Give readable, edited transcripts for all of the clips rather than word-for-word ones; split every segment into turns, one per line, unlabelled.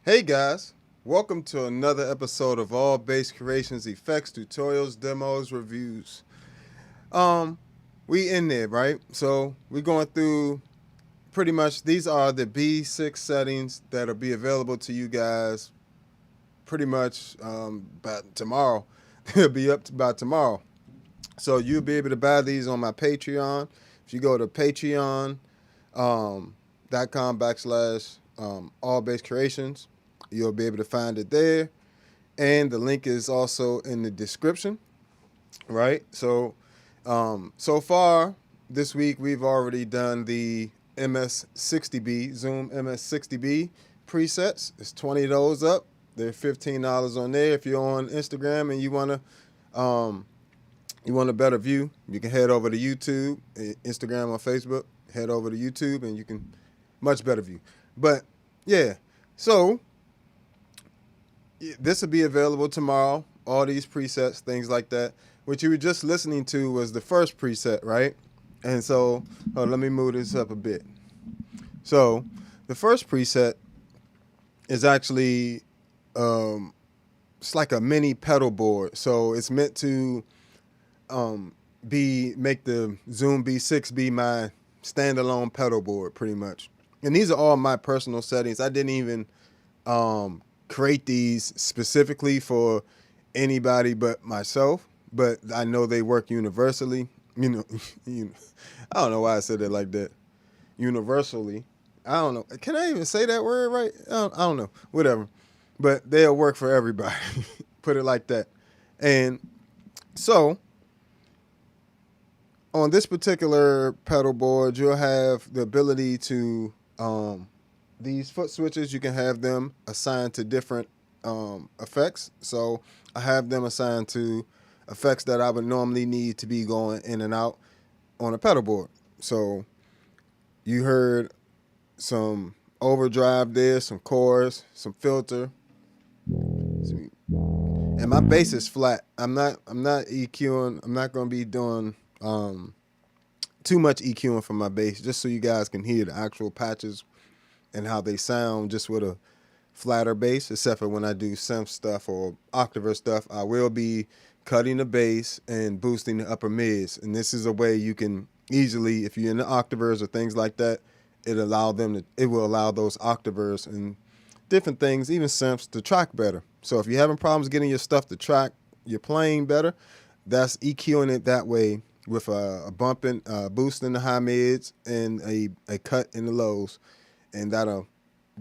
Hey guys, welcome to another episode of All Bass Creations Effects, Tutorials, Demos, Reviews. We in there, right? So we're going through pretty much, these are the B6 settings that'll be available to you guys pretty much by tomorrow. They'll be up by tomorrow. So you'll be able to buy these on my Patreon. If you go to patreon.com/All Bass Creations, you'll be able to find it there, and the link is also in the description, right? So so far this week we've already done the MS-60B, Zoom MS-60B presets. It's 20 of those up. They're $15 on there. If you're on Instagram and you want a better view, you can head over to YouTube, Instagram or Facebook, head over to YouTube and you can much better view. But yeah, so this will be available tomorrow, all these presets, things like that. What you were just listening to was the first preset, right? And so, let me move this up a bit. So the first preset is actually, it's like a mini pedal board. So it's meant to make the Zoom B6B my standalone pedal board pretty much. And these are all my personal settings. I didn't even create these specifically for anybody but myself, but I know they work universally. I don't know why I said it like that. Universally. I don't know. Can I even say that word right? I don't know. Whatever. But they'll work for everybody. Put it like that. And so on this particular pedal board, you'll have the ability to these foot switches, you can have them assigned to different effects. So I have them assigned to effects that I would normally need to be going in and out on a pedal board. So you heard some overdrive there, some chorus, some filter. And my bass is flat. I'm not EQing. I'm not going to be doing too much EQing from my bass, just so you guys can hear the actual patches and how they sound just with a flatter bass, except for when I do synth stuff or octaver stuff. I will be cutting the bass and boosting the upper mids. And this is a way you can easily, if you're in the octavers or things like that, it will allow those octavers and different things, even synths, to track better. So if you're having problems getting your stuff to track your playing better, that's EQing it that way with a bump in, boost in the high mids and a cut in the lows, and that'll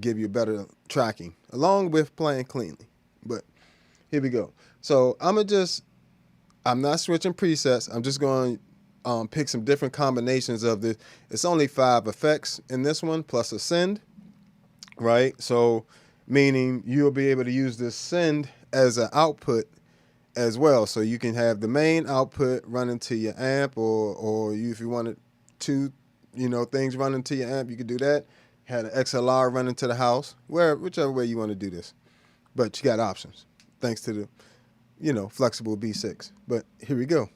give you better tracking along with playing cleanly. But here we go. So I'm not switching presets. I'm just going to pick some different combinations of this. It's only 5 effects in this one plus a send, right? So meaning you'll be able to use this send as an output as well. So you can have the main output running to your amp, or if you wanted two, things running to your amp, you could do that. Had an XLR running to the house, whichever way you want to do this. But you got options thanks to the, flexible B6. But here we go.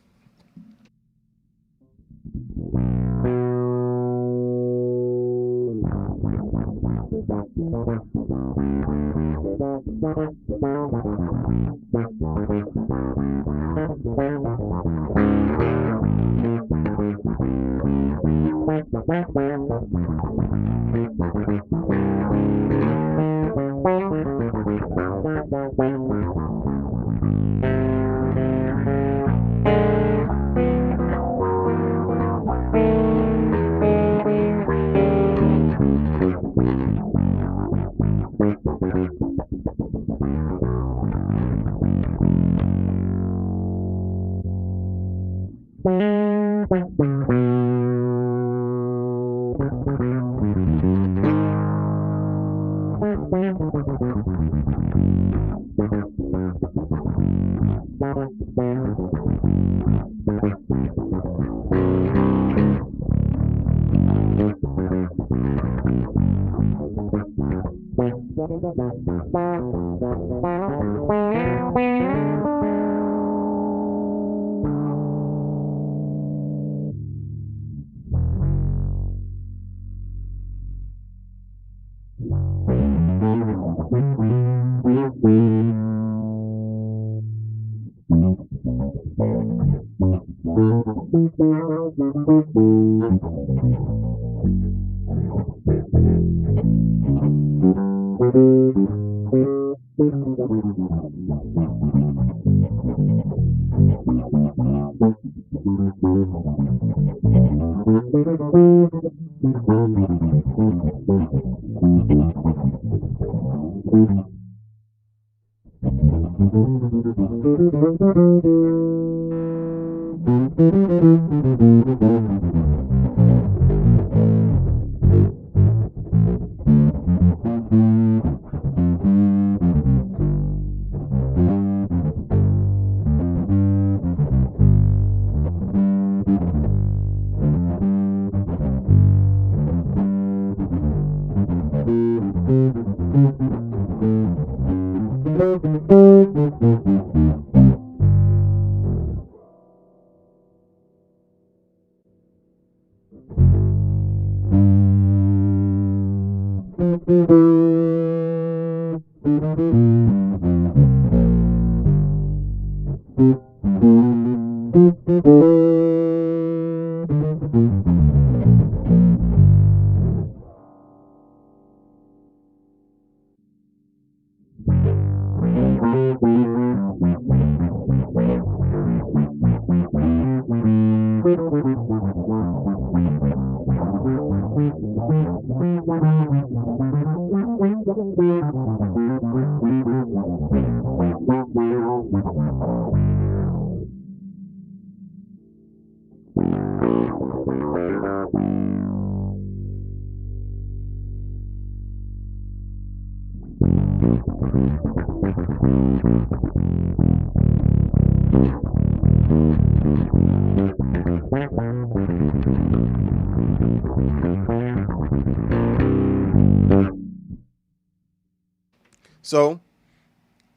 So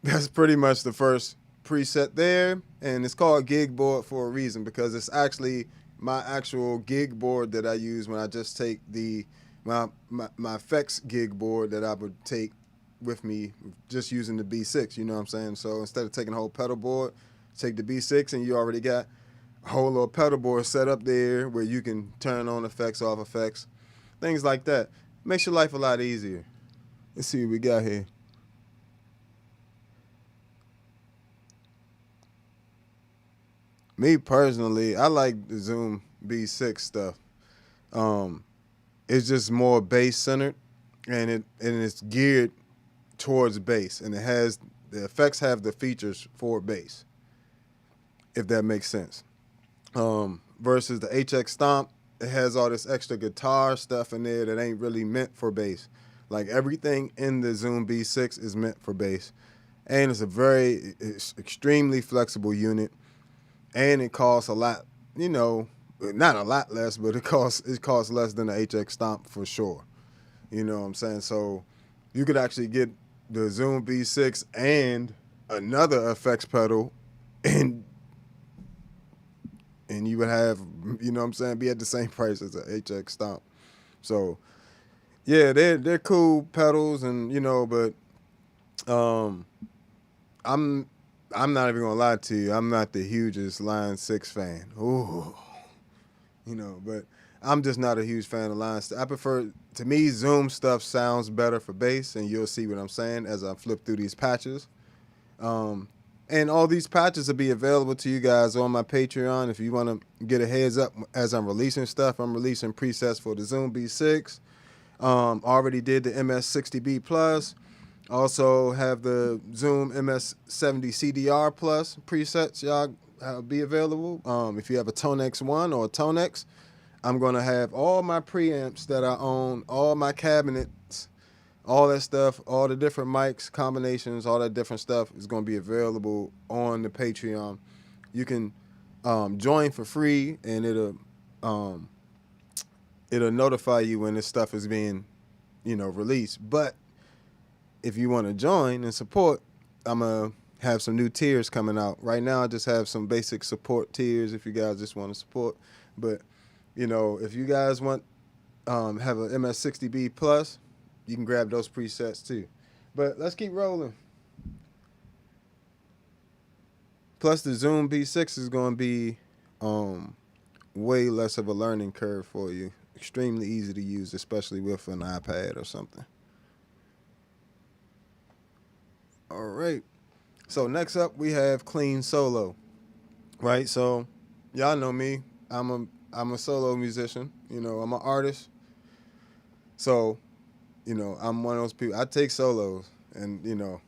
that's pretty much the first preset there, and it's called gig board for a reason, because it's actually my actual gig board that I use when I just take my effects gig board that I would take with me just using the B6, you know what I'm saying? So instead of taking a whole pedal board, take the B6 and you already got a whole little pedal board set up there where you can turn on effects, off effects, things like that. Makes your life a lot easier. Let's see what we got here. Me personally, I like the Zoom B6 stuff. It's just more bass centered, and it's geared towards bass, and it has the effects have the features for bass, if that makes sense. Versus the HX Stomp, it has all this extra guitar stuff in there that ain't really meant for bass. Like everything in the Zoom B6 is meant for bass, and it's extremely flexible unit, and it costs a lot. You know, not a lot less, but it costs less than the HX Stomp for sure. You know what I'm saying? So you could actually get the Zoom B6 and another effects pedal, and you would have, you know what I'm saying, be at the same price as a HX Stomp. So yeah, they're cool pedals, and you know, but I'm not even gonna lie to you, I'm not the hugest Line 6 fan. Ooh. You know, but I'm just not a huge fan of Line 6. I prefer, to me, Zoom stuff sounds better for bass, and you'll see what I'm saying as I flip through these patches. And all these patches will be available to you guys on my Patreon. If you want to get a heads up as I'm releasing stuff, I'm releasing presets for the Zoom B6. Already did the MS-60B Plus. Also have the Zoom MS-70 CDR Plus presets, y'all be available. If you have a Tonex 1 or a Tonex, I'm going to have all my preamps that I own, all my cabinets, all that stuff, all the different mics, combinations, all that different stuff is going to be available on the Patreon. You can join for free, and it'll notify you when this stuff is being, you know, released. But if you want to join and support, I'm going to have some new tiers coming out. Right now, I just have some basic support tiers if you guys just want to support. But, you know, if you guys want have an MS-60B Plus, you can grab those presets too. But let's keep rolling. Plus, the Zoom B6 is going to be way less of a learning curve for you. Extremely easy to use, especially with an iPad or something. All right. So next up, we have Clean Solo. Right? So y'all know me. I'm a solo musician. You know, I'm an artist. So, you know, I'm one of those people. I take solos, and you know.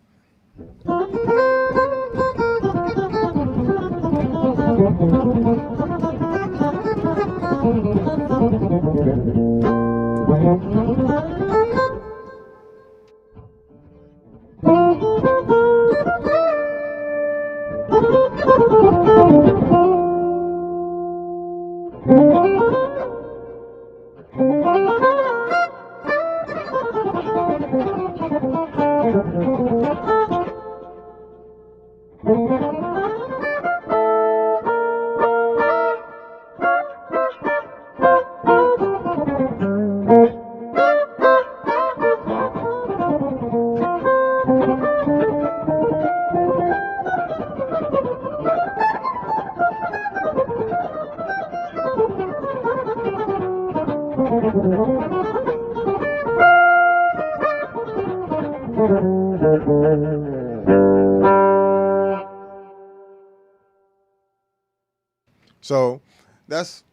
So that's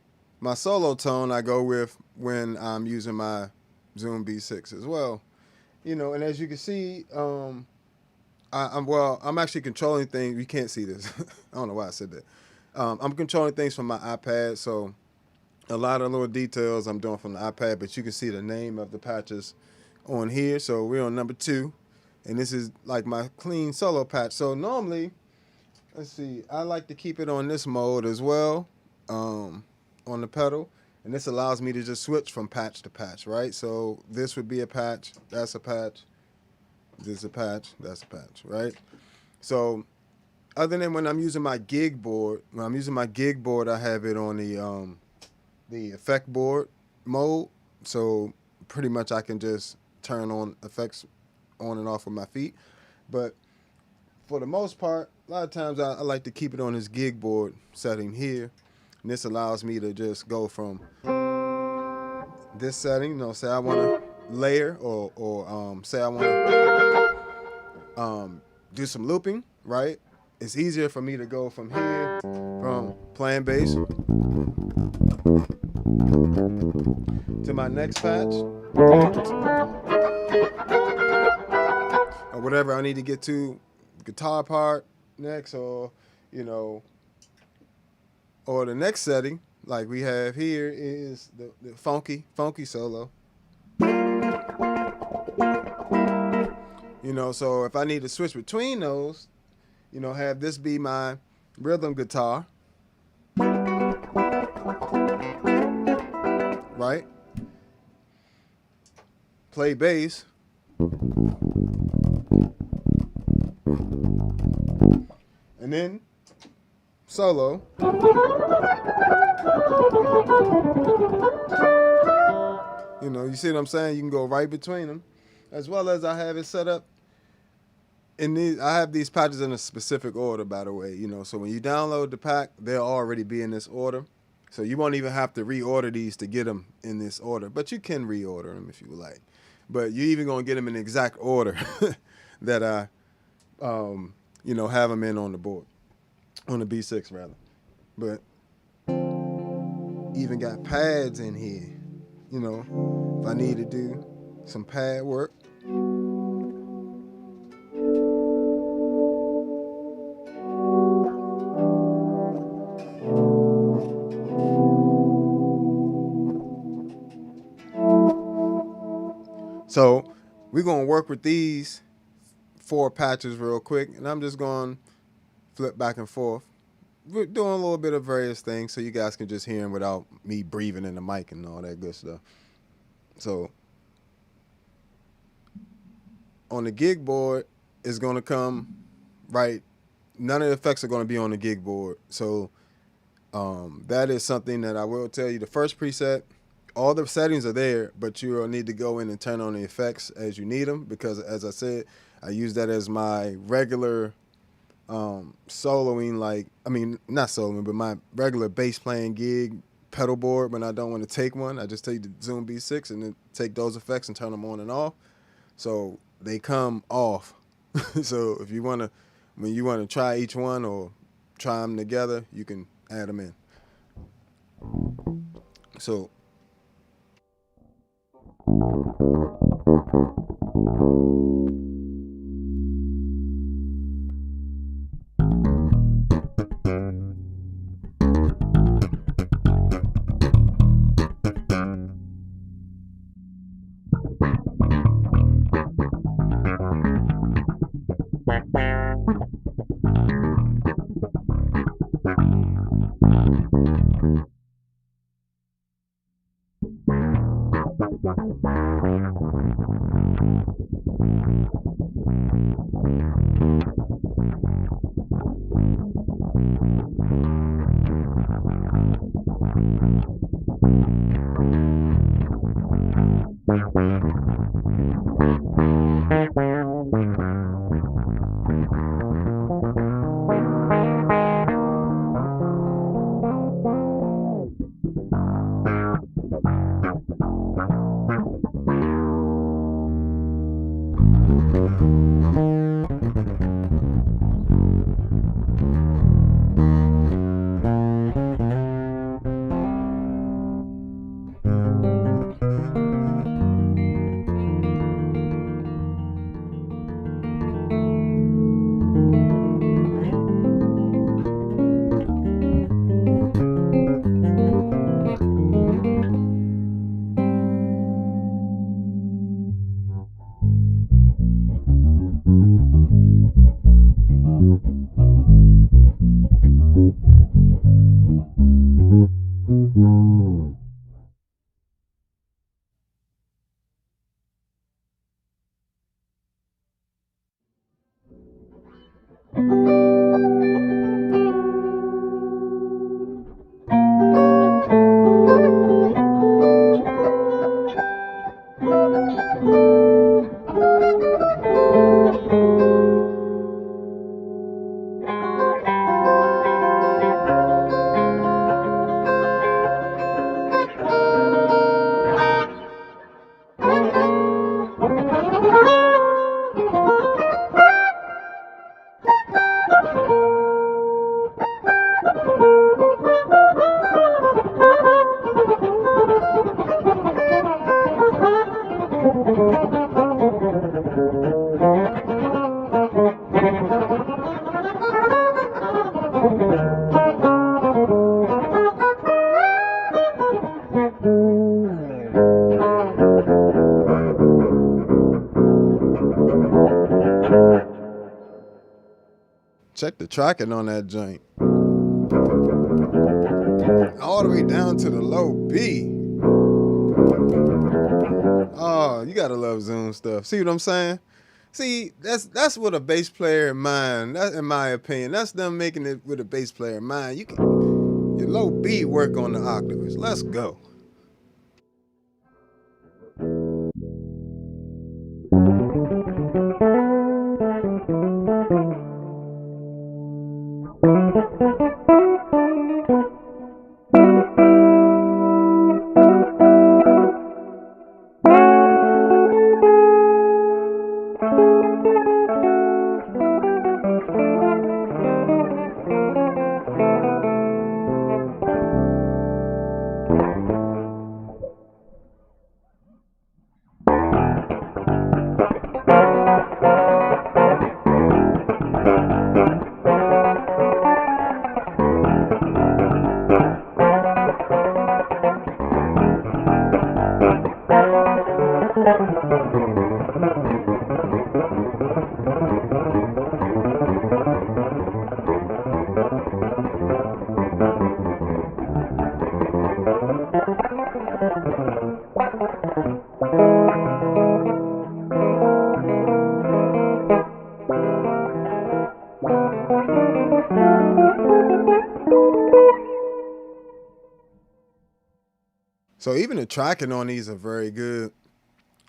my solo tone I go with when I'm using my Zoom B6 as well. You know, and as you can see, I'm actually controlling things. You can't see this. I don't know why I said that. I'm controlling things from my iPad, so a lot of little details I'm doing from the iPad, but you can see the name of the patches on here. So we're on number 2, and this is like my clean solo patch. So normally, let's see, I like to keep it on this mode as well, on the pedal, and this allows me to just switch from patch to patch, right? So this would be a patch, that's a patch, this is a patch, that's a patch, right? So other than when I'm using my gig board, I have it on the effect board mode, so pretty much I can just turn on effects on and off with my feet. But for the most part, a lot of times I like to keep it on this gig board setting here, and this allows me to just go from this setting, you know, say I want to layer or say I want to do some looping, right? it's easier for me to go from here, from playing bass, to my next patch, or whatever I need to get to, guitar part next, or, you know, or the next setting, like we have here, is the funky solo. You know, so if I need to switch between those, you know, have this be my rhythm guitar, right? Play bass. And then solo. You know, you see what I'm saying? You can go right between them. As well as I have it set up in these. I have these patches in a specific order, by the way. You know, so when you download the pack, they'll already be in this order. So you won't even have to reorder these to get them in this order. But you can reorder them if you would like. But you're even going to get them in the exact order that I, you know, have them in on the board. On the B6, rather. But even got pads in here. You know, if I need to do some pad work. So we're going to work with these 4 patches real quick, and I'm just going to flip back and forth. We're doing a little bit of various things so you guys can just hear them without me breathing in the mic and all that good stuff. So on the gig board, it's going to come right. None of the effects are going to be on the gig board. So that is something that I will tell you. The first preset, all the settings are there, but you will need to go in and turn on the effects as you need them, because as I said, I use that as my regular soloing, like, I mean, not soloing, but my regular bass playing gig pedal board. When I don't want to take one, I just take the Zoom B6 and then take those effects and turn them on and off. So they come off. So if you want to, when you want to try each one or try them together, you can add them in. So check the tracking on that joint. All the way down to the low B. Oh, you gotta love Zoom stuff. See what I'm saying? See, that's what a bass player in mind. That, in my opinion, that's them making it with a bass player in mind. You can your low B work on the octaves. Let's go. So even the tracking on these are very good.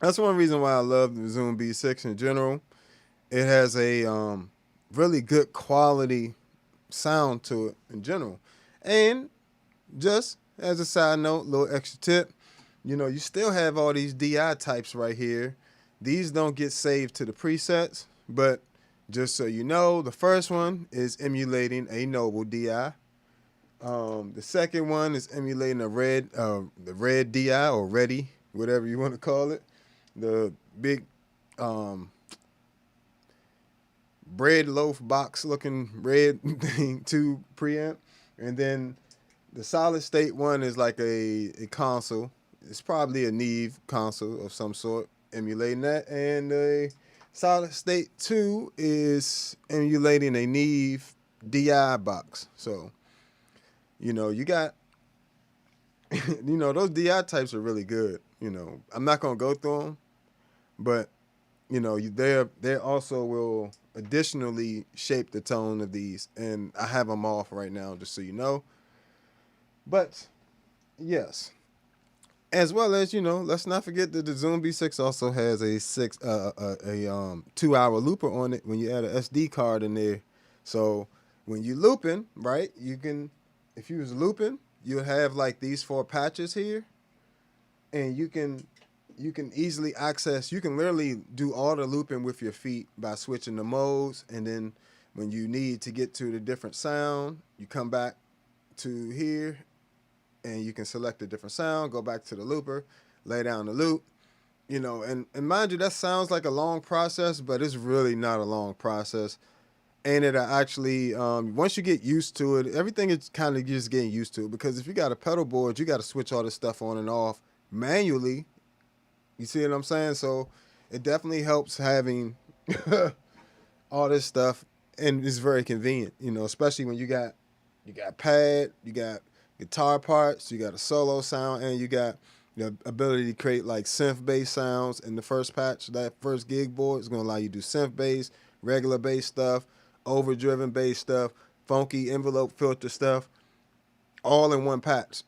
That's one reason why I love the Zoom B6 in general. It has a really good quality sound to it in general. And just as a side note, little extra tip, you know, you still have all these DI types right here. These don't get saved to the presets, but just so you know, the first one is emulating a Noble DI. The second one is emulating the red DI or Ready, whatever you want to call it. The big bread loaf box looking red thing to preamp. And then the solid state one is like a console. It's probably a Neve console of some sort, emulating that. And the solid state 2 is emulating a Neve DI box. So, you know, you got, you know, those DI types are really good. You know, I'm not going to go through them, but, you know, they also will additionally shape the tone of these. And I have them off right now, just so you know. But, yes. As well as, you know, let's not forget that the Zoom B6 also has a 2-hour looper on it when you add an SD card in there. So when you looping, right, you can, if you was looping, you'll have like these 4 patches here, and you can easily access, you can literally do all the looping with your feet by switching the modes, and then when you need to get to the different sound, you come back to here, and you can select a different sound, go back to the looper, lay down the loop, you know, and mind you, that sounds like a long process, but it's really not a long process. And it actually, once you get used to it, everything is kind of just getting used to it, because if you got a pedal board, you got to switch all this stuff on and off manually. You see what I'm saying? So it definitely helps having all this stuff, and it's very convenient, you know, especially when you got pad, you got guitar parts, you got a solo sound, and you got the ability to create like synth bass sounds in the first patch. That first gig board is going to allow you to do synth bass, regular bass stuff, overdriven bass stuff, funky envelope filter stuff, all in one patch.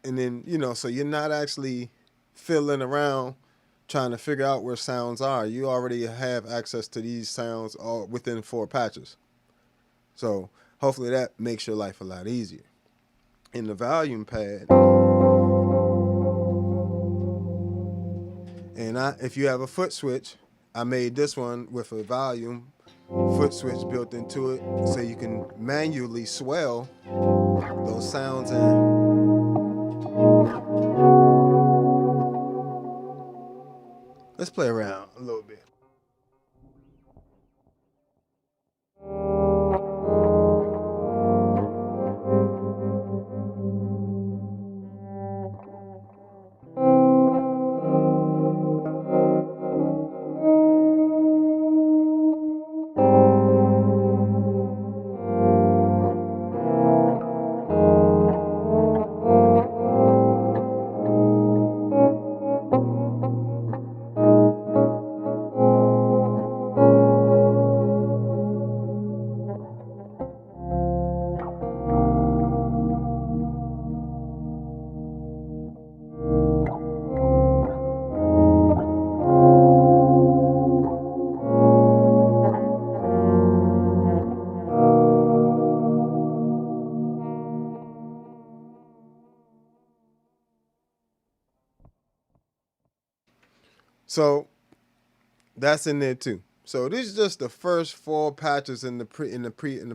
And then, you know, so you're not actually fiddling around trying to figure out where sounds are. You already have access to these sounds all within 4 patches. So hopefully that makes your life a lot easier. In the volume pad, and if you have a foot switch, I made this one with a volume foot switch built into it, so you can manually swell those sounds in. Let's play around a little bit. So that's in there too. So these are just the first 4 patches in the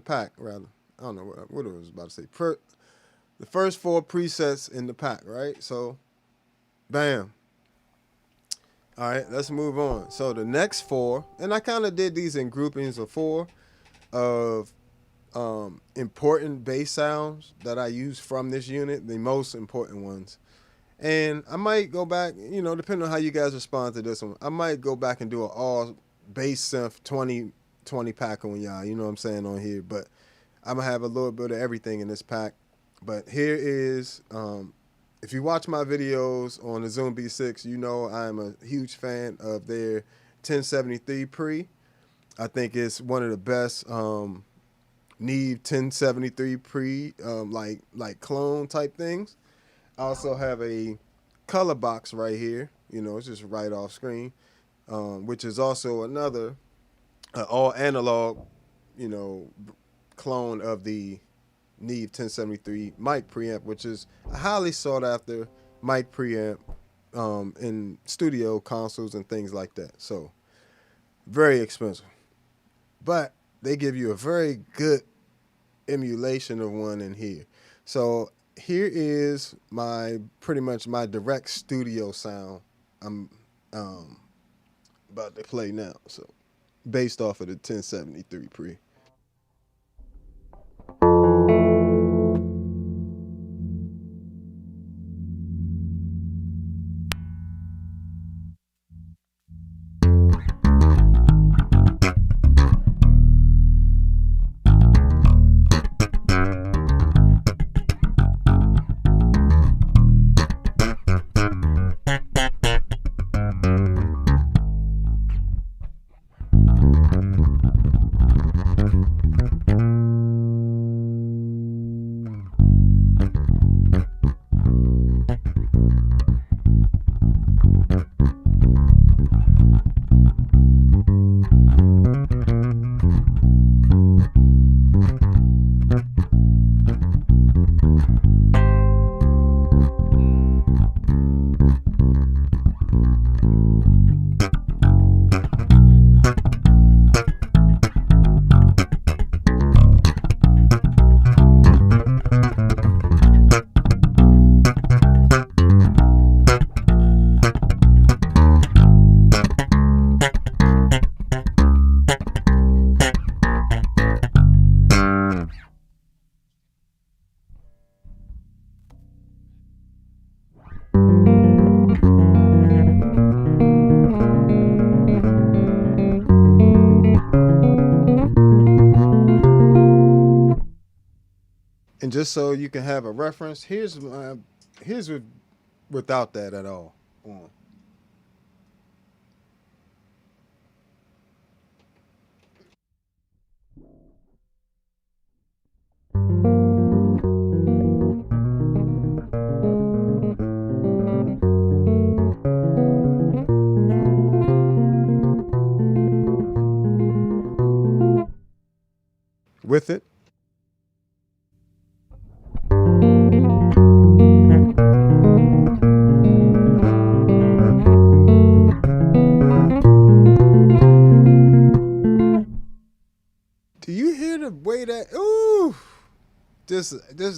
pack rather. I don't know what I was about to say. The first 4 presets in the pack, right? So, bam. All right, let's move on. So the next 4, and I kind of did these in groupings of 4 of important bass sounds that I use from this unit, the most important ones. And I might go back, depending on how you guys respond to this one, I might go back and do an all bass synth 20 pack on y'all, you know what I'm saying, on here. But I'm going to have a little bit of everything in this pack. But here is, if you watch my videos on the Zoom B6, you know I'm a huge fan of their 1073 pre. I think it's one of the best Neve 1073 pre, like clone type things. I also have a color box right here. It's just right off screen, which is also another all analog, clone of the Neve 1073 mic preamp, which is a highly sought after mic preamp in studio consoles and things like that. So very expensive, but they give you a very good emulation of one in here. So here is pretty much my direct studio sound I'm about to play now. So based off of the 1073 pre. And just so you can have a reference, here's without that at all on. With it. Do you hear the way that, ooh, just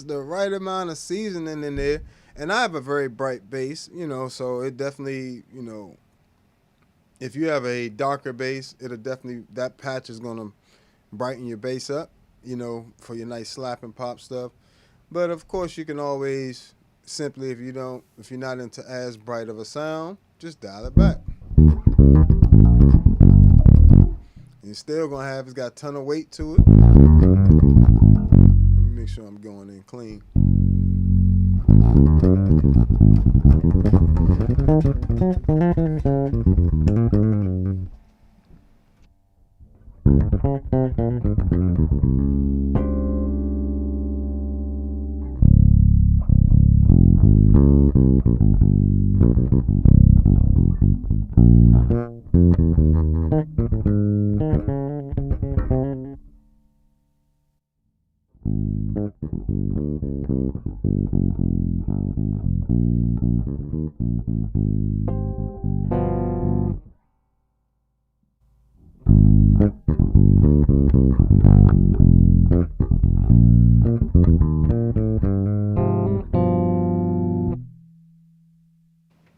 the right amount of seasoning in there. And I have a very bright bass, so it definitely, if you have a darker bass, that patch is gonna brighten your bass up, for your nice slap and pop stuff. But of course you can always simply, if you're not into as bright of a sound, just dial it back. You're still gonna have, it's got a ton of weight to it. Let me make sure I'm going in clean.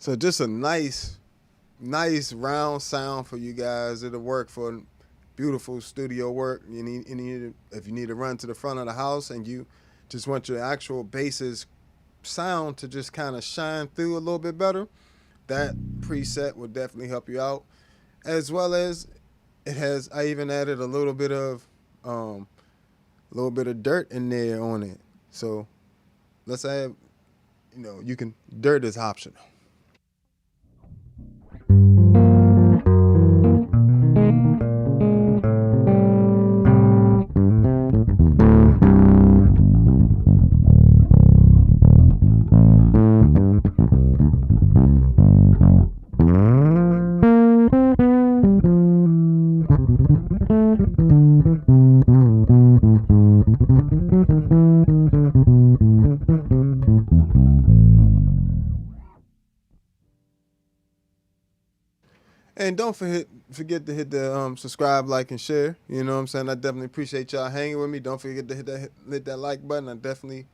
So just a nice round sound for you guys. It'll work for beautiful studio work. If you need to run to the front of the house and you just want your actual bass's sound to just kind of shine through a little bit better, that preset will definitely help you out. As well as I even added a little bit of dirt in there on it. So let's add, dirt is optional. And don't forget to hit the subscribe, like, and share. You know what I'm saying? I definitely appreciate y'all hanging with me. Don't forget to hit that like button. I definitely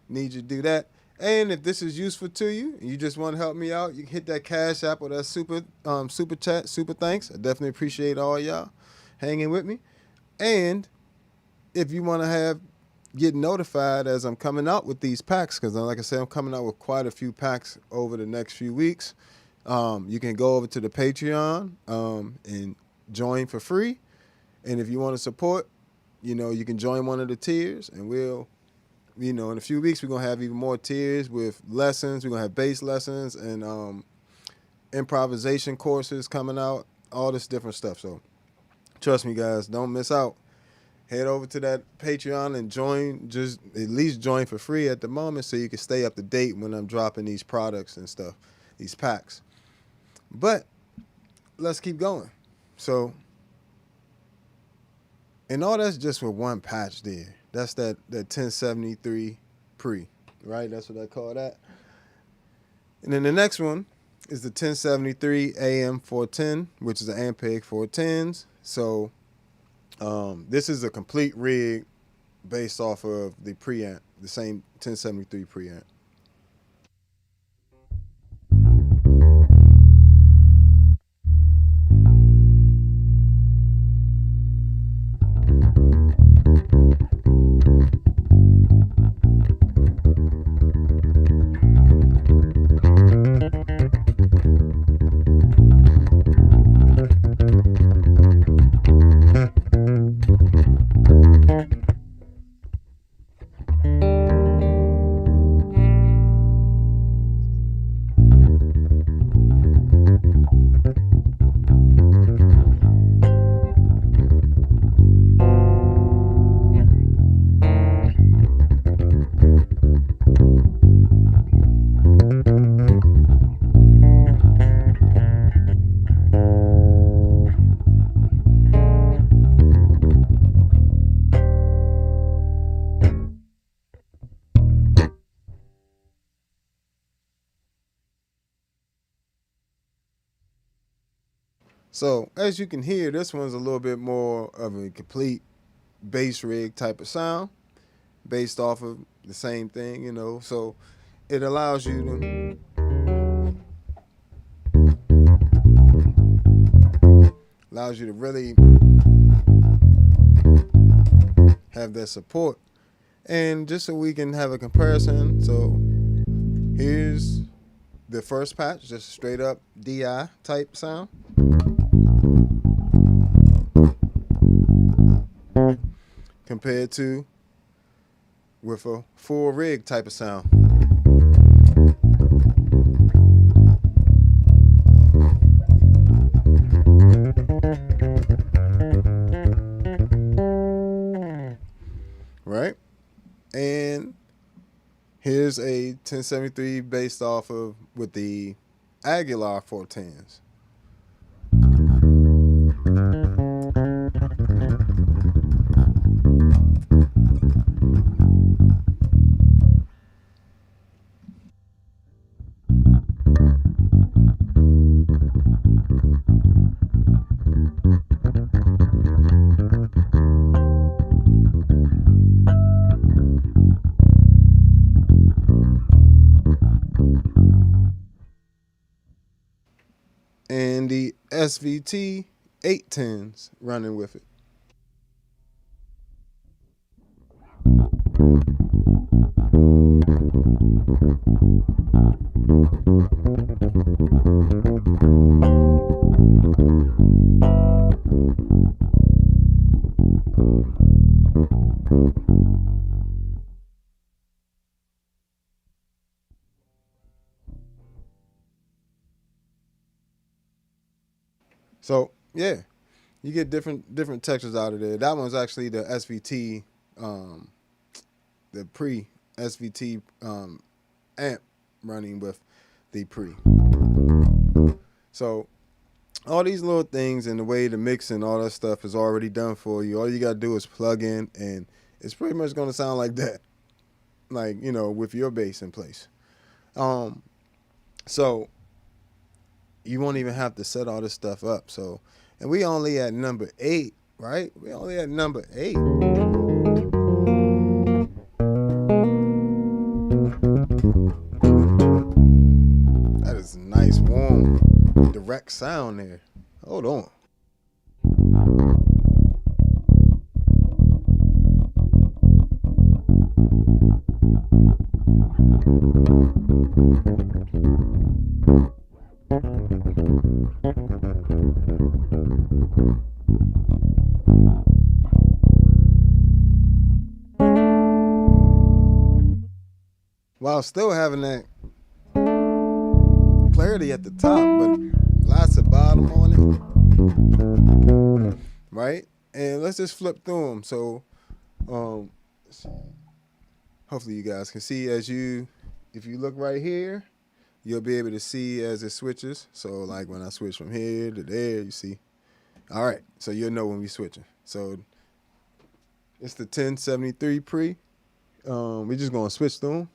need you to do that. And if this is useful to you, and you just want to help me out, you can hit that Cash App or that super chat, super thanks. I definitely appreciate all y'all hanging with me. And if you want to get notified as I'm coming out with these packs, because like I said, I'm coming out with quite a few packs over the next few weeks. You can go over to the Patreon and join for free. And if you want to support, you can join one of the tiers, and we'll, in a few weeks, we're going to have even more tiers with lessons. We're going to have bass lessons and improvisation courses coming out, all this different stuff. So trust me, guys, don't miss out. Head over to that Patreon and join, just at least join for free at the moment so you can stay up to date when I'm dropping these products and stuff, these packs. But let's keep going. So, and all that's just with one patch there. That's that 1073 pre, right? That's what I call that. And then the next one is the 1073 AM 410, which is an Ampeg 410s. So this is a complete rig based off of the preamp, the same 1073 preamp. So as you can hear, this one's a little bit more of a complete bass rig type of sound based off of the same thing, So it allows you to really have that support. And just so we can have a comparison, so here's the first patch, just straight up DI type sound. Compared to with a full rig type of sound. Right? And here's a 1073 based off of with the Aguilar 410s. and the SVT 810s running with it. So yeah, you get different textures out of there. That one's actually the SVT, the pre SVT amp running with the pre. So all these little things and the way the mix and all that stuff is already done for you. All you gotta do is plug in, and it's pretty much gonna sound like that, like, you know, with your bass in place. So you won't even have to set all this stuff up. So, and we only at number 8, right? We only at number 8. That is a nice, warm, direct sound there. Hold on. While still having that clarity at the top, but lots of bottom on it, right? And let's just flip through them. So, hopefully you guys can see if you look right here, you'll be able to see as it switches. So like when I switch from here to there, you see. All right, so you'll know when we switching. So it's the 1073 pre. We're just gonna switch through them.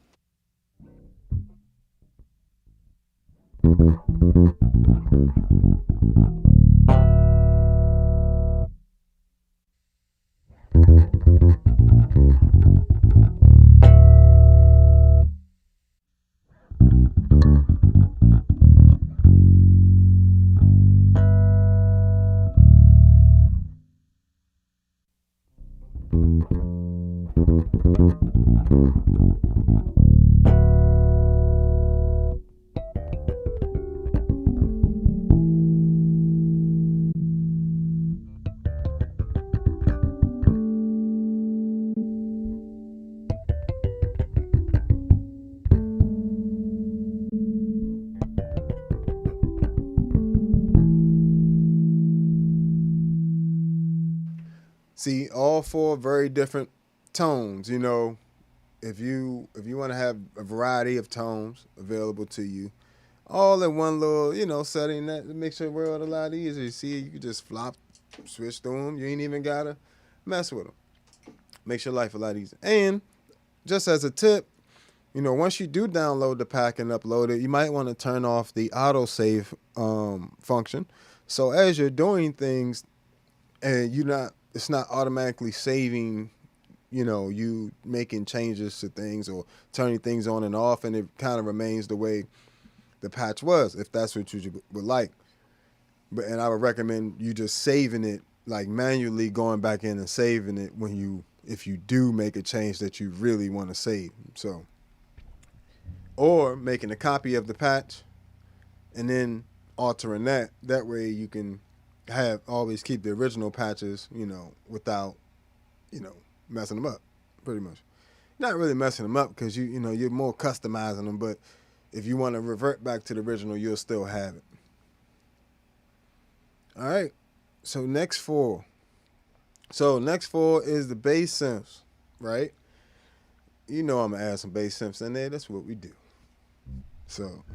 See, all 4 very different tones. You know, if you want to have a variety of tones available to you, all in one little, you know, setting, that makes your world a lot easier. You see, you can just switch through them. You ain't even gotta mess with them. Makes your life a lot easier. And just as a tip, you know, once you do download the pack and upload it, you might want to turn off the autosave function. So as you're doing things, and it's not automatically saving, you know, you making changes to things or turning things on and off, and it kind of remains the way the patch was, if that's what you would like. And I would recommend you just saving it, like manually going back in and saving it if you do make a change that you really want to save. So, or making a copy of the patch and then altering that. That way you can always keep the original patches, you know, without, you know, messing them up, pretty much. Not really messing them up, because you know, you're more customizing them, but if you want to revert back to the original, you'll still have it. All right, so next 4. So next 4 is the bass synths, right? You know I'm going to add some bass synths in there. That's what we do. So...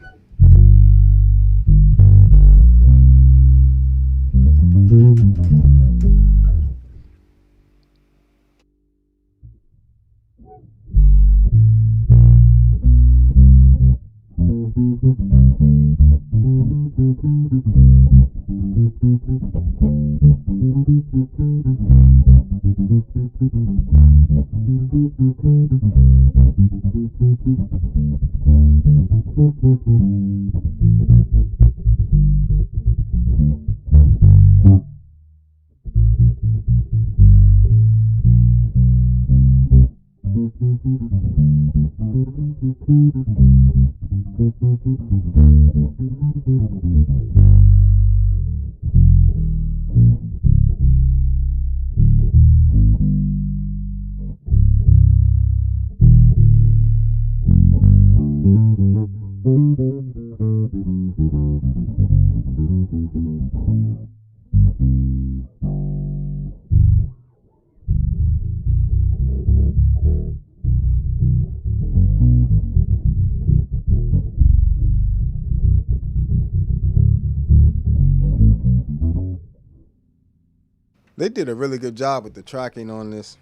They did a really good job with the tracking on this.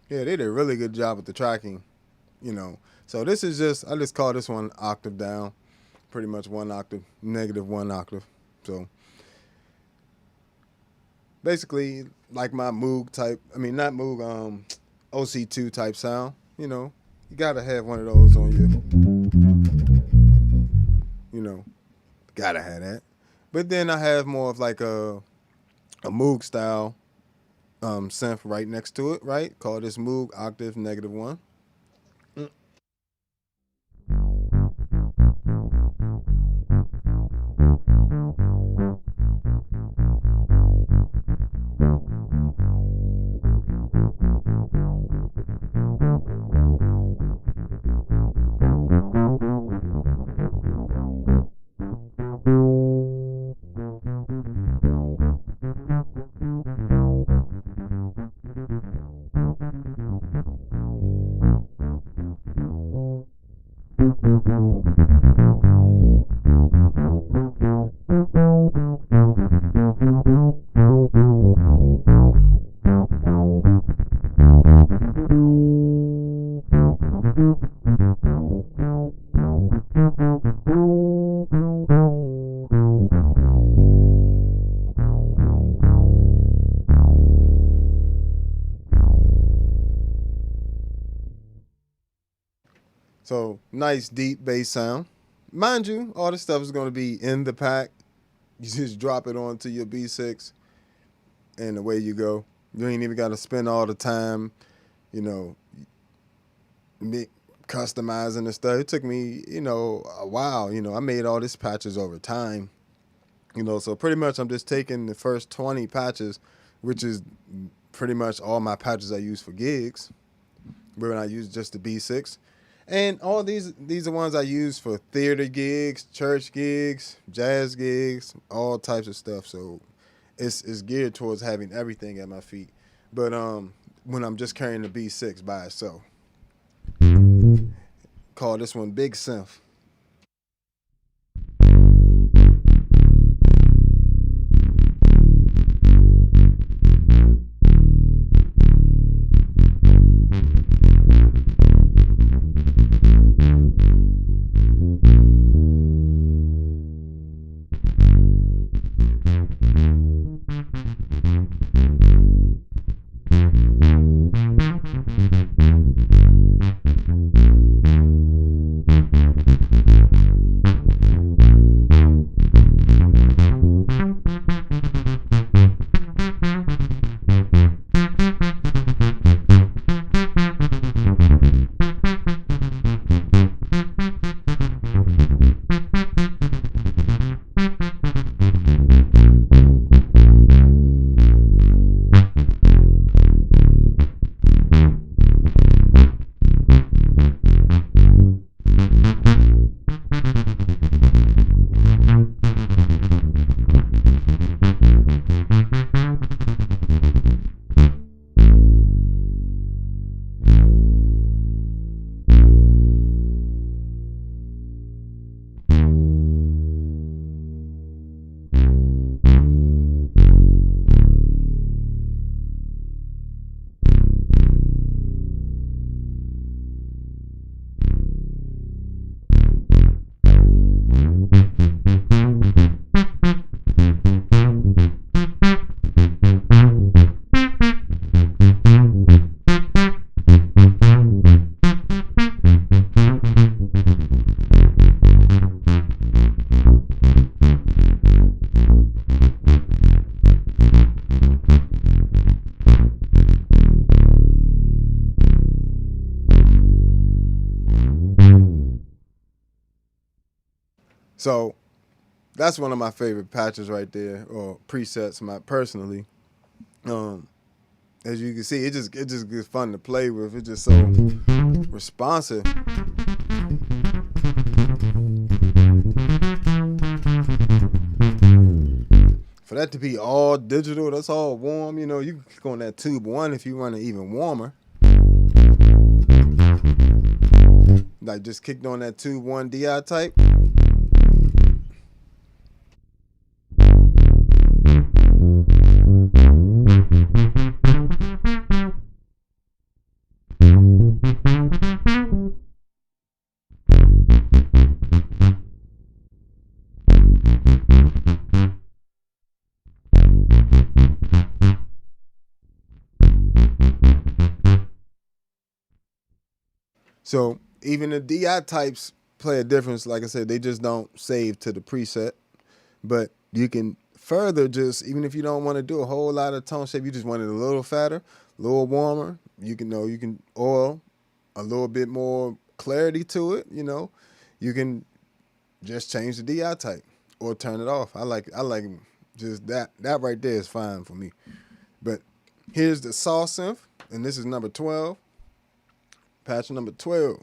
Yeah, they did a really good job with the tracking, you know. So this is just, I just call this one octave down. Pretty much one octave, negative one octave. So basically like my Moog type, I mean not Moog, OC2 type sound, you know. You gotta have one of those on you know, gotta have that. But then I have more of like a Moog style synth right next to it, right? Call this Moog octave negative one. So nice deep bass sound. Mind you, all this stuff is going to be in the pack. You just drop it onto your B6 and away you go. You ain't even got to spend all the time, you know, customizing the stuff. It took me, you know, a while. You know, I made all these patches over time. You know, so pretty much I'm just taking the first 20 patches, which is pretty much all my patches I use for gigs, when I use just the B6. And all these are ones I use for theater gigs, church gigs, jazz gigs, all types of stuff. So it's geared towards having everything at my feet. But when I'm just carrying the B6 by itself, call this one Big Synth. So that's one of my favorite patches right there, or presets, personally. Um, as you can see, it just gets fun to play with. It's just so responsive. For that to be all digital, that's all warm. You know, you can click on that tube one if you want it even warmer. Like just kicked on that tube one DI type. So even the DI types play a difference. Like I said, they just don't save to the preset. But you can further just, even if you don't want to do a whole lot of tone shape, you just want it a little fatter, a little warmer. You can know you can oil a little bit more clarity to it. You know, you can just change the DI type or turn it off. I like just that. That right there is fine for me. But here's the saw synth, and this is number 12. Patch number 12.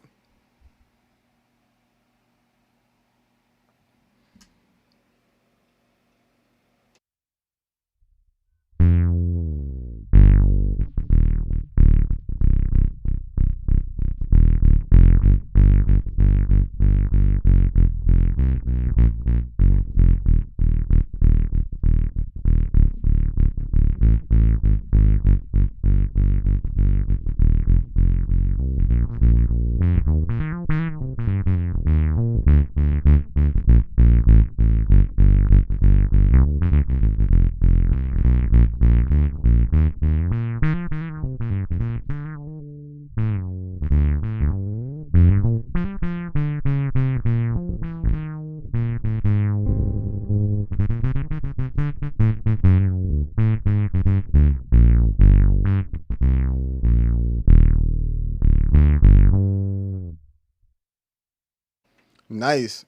Nice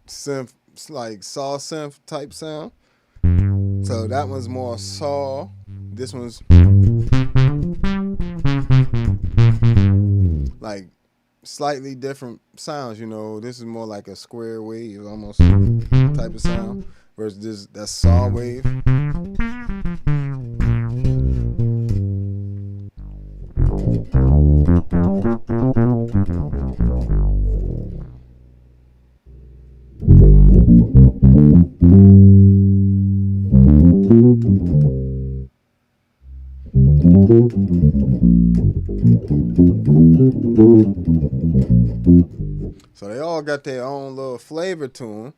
synth, like saw synth type sound. So that one's more saw. This one's like slightly different sounds. You know, this is more like a square wave almost type of sound, versus this that's saw wave. So they all got their own little flavor to them.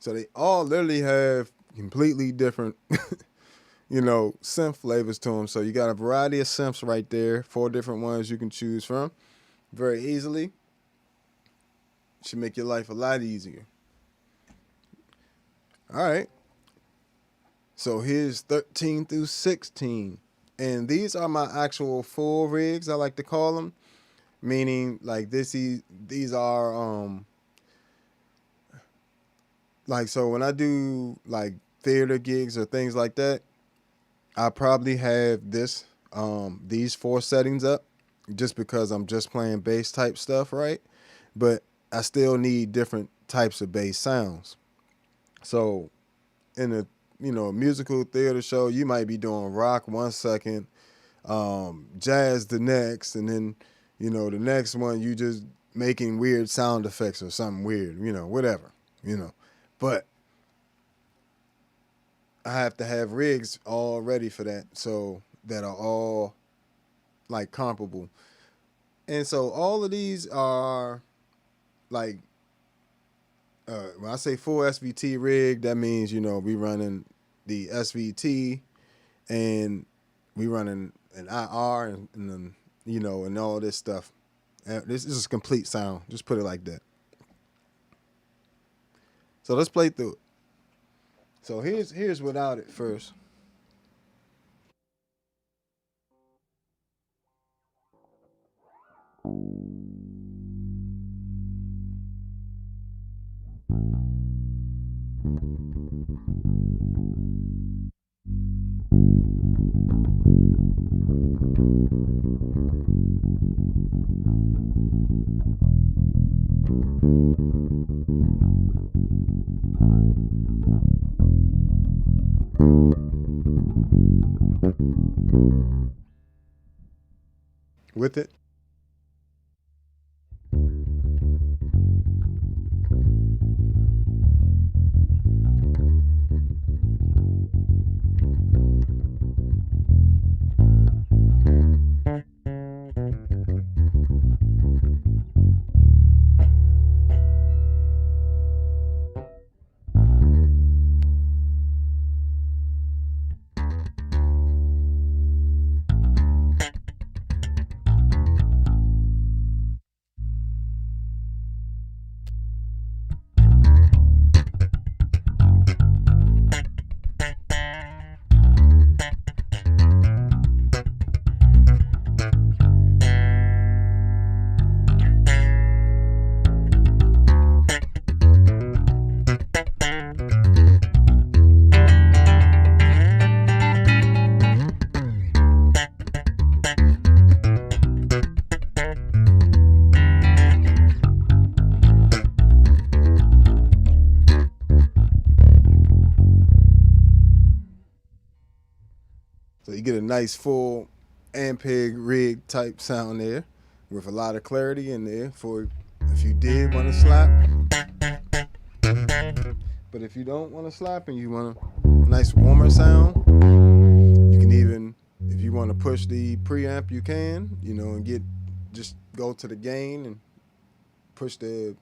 So they all literally have completely different, synth flavors to them. So you got a variety of synths right there, 4 different ones you can choose from very easily. Should make your life a lot easier. All right. So here's 13 through 16. And these are my actual full rigs, I like to call them. Meaning, like, these are, like, so when I do, like, theater gigs or things like that, I probably have these 4 settings up just because I'm just playing bass type stuff, right? But I still need different types of bass sounds. So in a musical theater show, you might be doing rock 1 second, jazz the next, and then the next one you just making weird sound effects or something weird, whatever, But I have to have rigs all ready for that, so that are all like comparable. And so all of these are like when I say full SVT rig, that means we running the SVT and we running an IR and then and all this stuff. This is complete sound. Just put it like that. So let's play through it. So here's without it first. with it. So you get a nice full Ampeg rig type sound there with a lot of clarity in there for if you did want to slap. But if you don't want to slap and you want a nice warmer sound, you can even, if you want to push the preamp, you can, you know, and just go to the gain and push the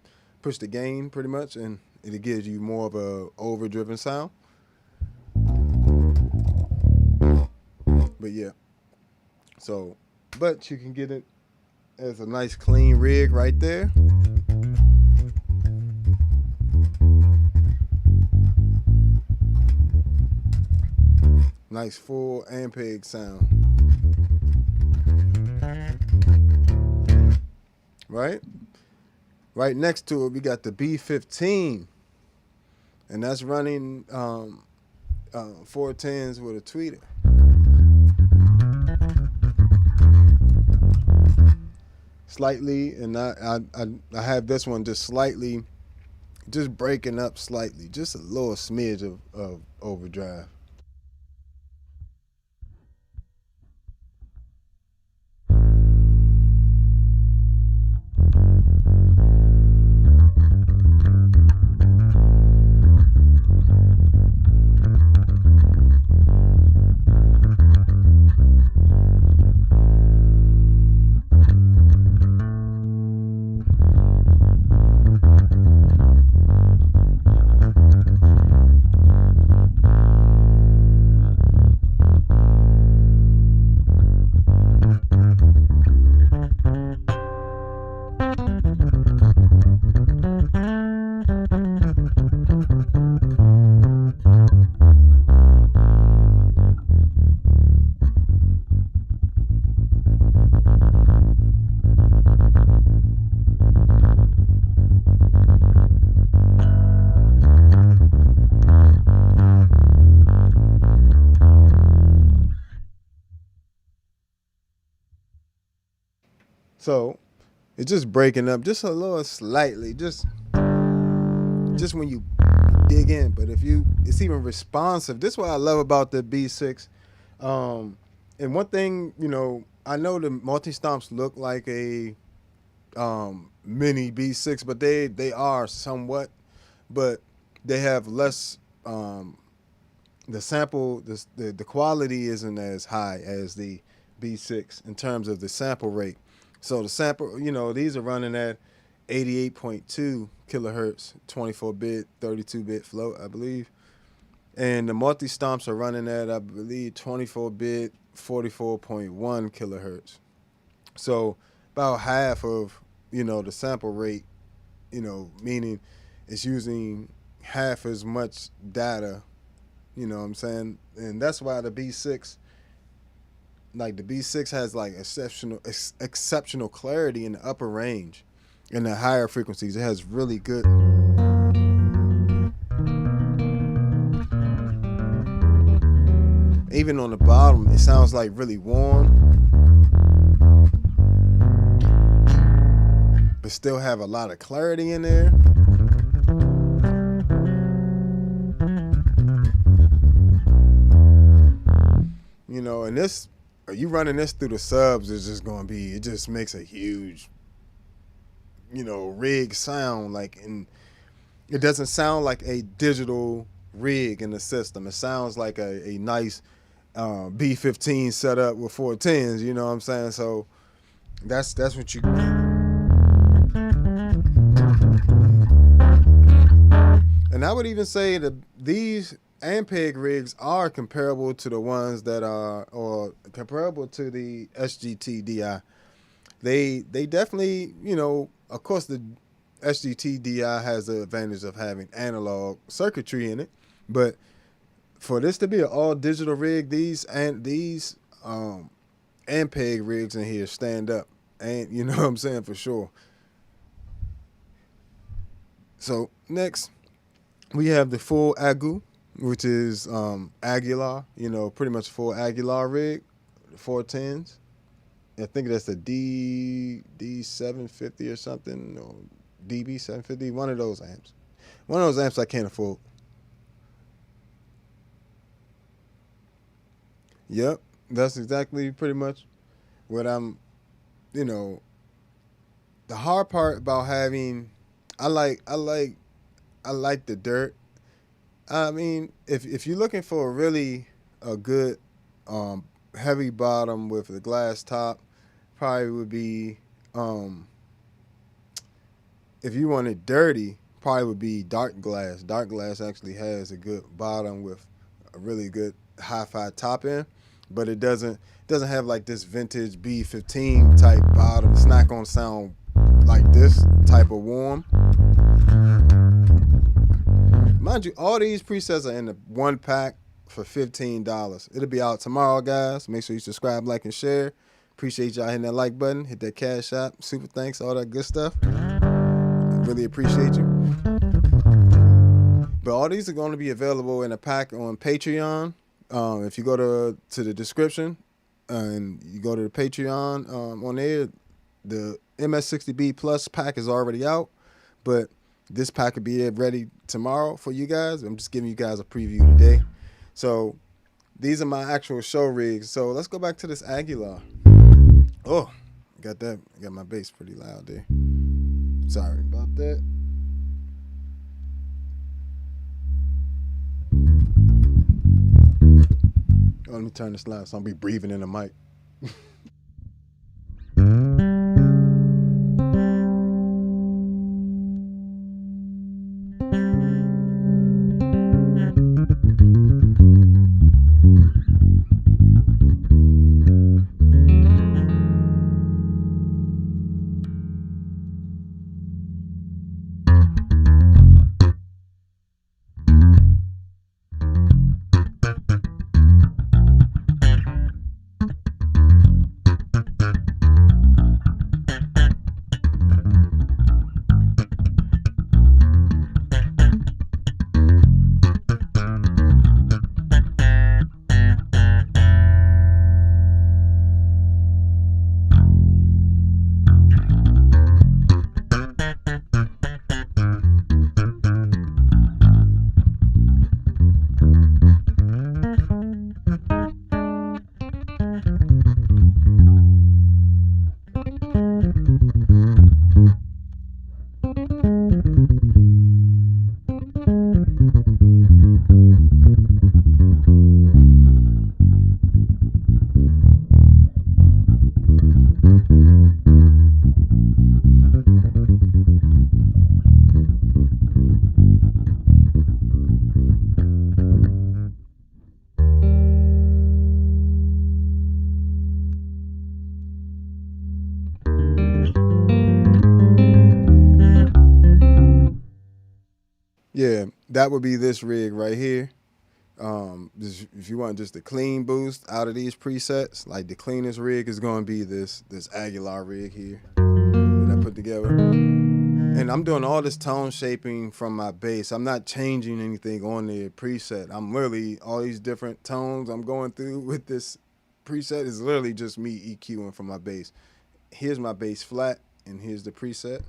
gain pretty much, and it gives you more of a overdriven sound. But yeah, so, but you can get it as a nice clean rig right there. Nice full Ampeg sound. Right? Right next to it, we got the B15. And that's running 410s with a tweeter. Slightly, and I have this one just slightly, just breaking up slightly, just a little smidge of overdrive. So it's just breaking up just a little slightly, just when you dig in. But it's even responsive. This is what I love about the B6. And one thing, you know, I know the multi-stomps look like a mini B6, but they are somewhat, but they have less. The sample, the quality isn't as high as the B6 in terms of the sample rate. So the sample, you know, these are running at 88.2 kilohertz, 24-bit, 32-bit float, I believe. And the multi-stomps are running at, I believe, 24-bit, 44.1 kilohertz. So about half of, you know, the sample rate, you know, meaning it's using half as much data, you know what I'm saying? And that's why the B6, like the B6 has like exceptional clarity in the upper range. In the higher frequencies, it has really good. Even on the bottom, it sounds like really warm, but still have a lot of clarity in there. and this, you running this through the subs is just gonna be, it just makes a huge, rig sound. Like, and it doesn't sound like a digital rig in the system. It sounds like a nice B15 setup with 410s. You know what I'm saying? So that's what you. And I would even say that these Ampeg rigs are comparable to the ones that are, or comparable to the SGT DI. They definitely, of course the SGT DI has the advantage of having analog circuitry in it, but for this to be an all digital rig, these Ampeg rigs in here stand up, and you know what I'm saying, for sure. So next, we have the full Agu, which is Aguilar, pretty much full Aguilar rig, 410s. I think that's the D750 or something, or DB750, one of those amps. One of those amps I can't afford. Yep, that's exactly pretty much what I'm, the hard part about having, I like the dirt. I mean, if you're looking for a good heavy bottom with a glass top, probably would be, if you want it dirty, probably would be dark glass. Dark glass actually has a good bottom with a really good hi-fi top end, but it doesn't have like this vintage B15 type bottom. It's not gonna sound like this type of warm. Mind you, all these presets are in the one pack for $15. It'll be out tomorrow, guys. Make sure you subscribe, like, and share. Appreciate y'all hitting that like button, hit that cash app, super thanks, all that good stuff. Really appreciate you. But all these are going to be available in a pack on Patreon. If you go to the description and you go to the Patreon on there, the MS-60B Plus pack is already out, but this pack will be ready tomorrow for you guys. I'm just giving you guys a preview today. So these are my actual show rigs. So let's go back to this Aguilar. Oh, got my bass pretty loud there. Sorry about that. Oh, let me turn this loud so I'll be breathing in the mic. Yeah, that would be this rig right here. If you want just a clean boost out of these presets, like the cleanest rig is going to be this Aguilar rig here that I put together. And I'm doing all this tone shaping from my bass. I'm not changing anything on the preset. I'm literally, all these different tones I'm going through with this preset is literally just me EQing from my bass. Here's my bass flat, and here's the preset.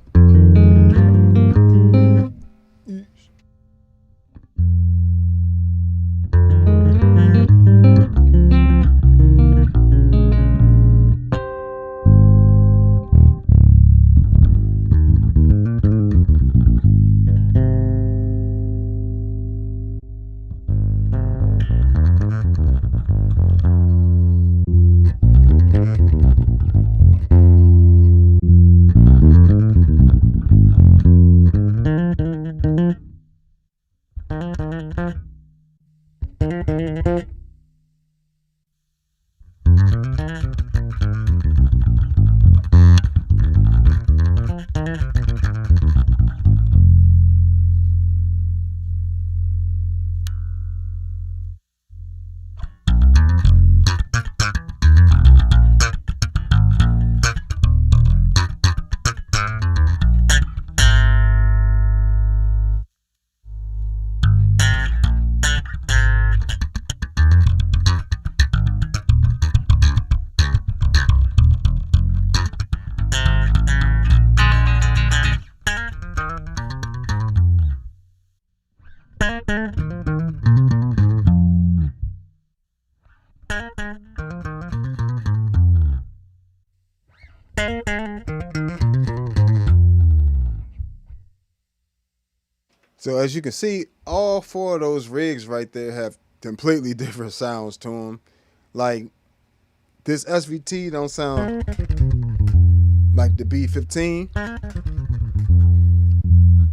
So as you can see, all four of those rigs right there have completely different sounds to them. Like this SVT don't sound like the B15,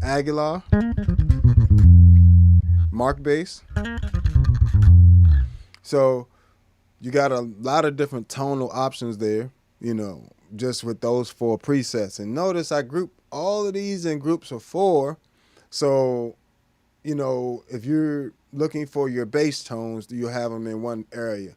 Aguilar, Mark bass. So you got a lot of different tonal options there, you know, just with those four presets. And notice I group all of these in groups of four. So, you know, if you're looking for your bass tones, you have them in one area.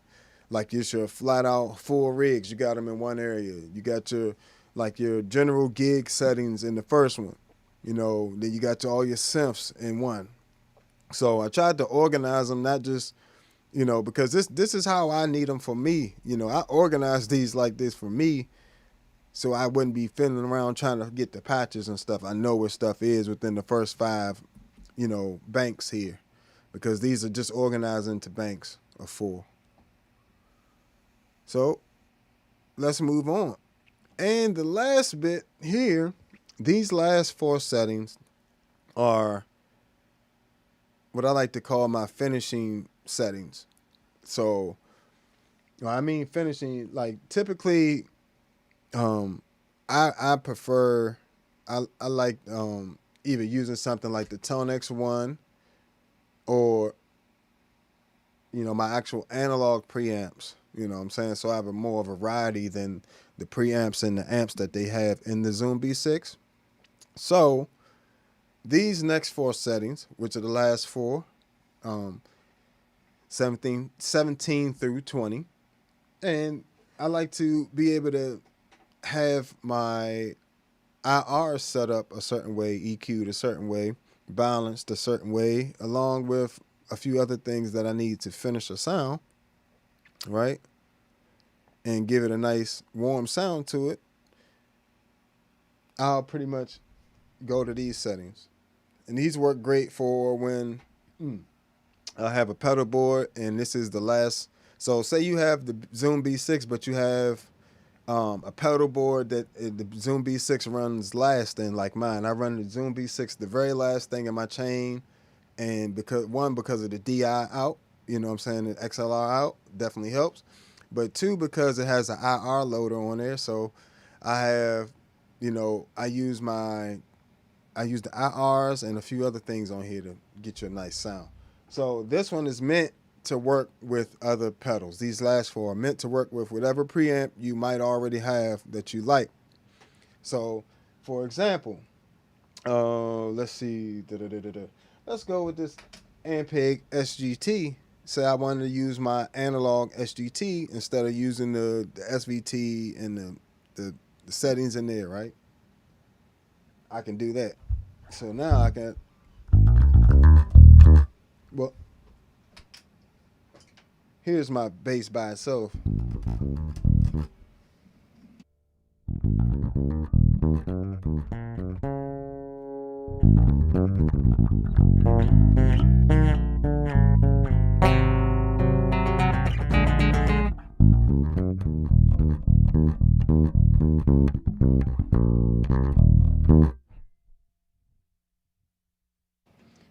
Like it's your flat out full rigs, you got them in one area. You got your like your general gig settings in the first one. You know, then you got all your synths in one. So I tried to organize them, not just, you know, because this is how I need them for me. You know, I organize these like this for me, so I wouldn't be fiddling around trying to get the patches and stuff. I know where stuff is within the first 5, you know, banks here, because these are just organized into banks of 4. So let's move on. And the last bit here, these last 4 settings are what I like to call my finishing settings. So I mean finishing, like typically I prefer, I like either using something like the Tone X1 or, you know, my actual analog preamps, you know what I'm saying? So I have a more variety than the preamps and the amps that they have in the Zoom B6. So these next 4 settings, which are the last 4, 17 through 20, and I like to be able to have my IR set up a certain way, EQ'd a certain way, balanced a certain way, along with a few other things that I need to finish a sound, right? And give it a nice warm sound to it. I'll pretty much go to these settings. And these work great for when I have a pedal board and this is the last. So say you have the Zoom B6, but you have a pedal board that the Zoom B6 runs last in, like mine. I run the Zoom B6 the very last thing in my chain, and because of the DI out, you know what I'm saying, the XLR out definitely helps, but 2, because it has an IR loader on there. So I have, you know, I use the IRs and a few other things on here to get you a nice sound. So this one is meant to work with other pedals. These last 4 are meant to work with whatever preamp you might already have that you like. So, for example, let's see, let's go with this Ampeg SGT. Say I wanted to use my analog SGT instead of using the SVT and the settings in there, right? I can do that. So now I can, well, here's my bass by itself.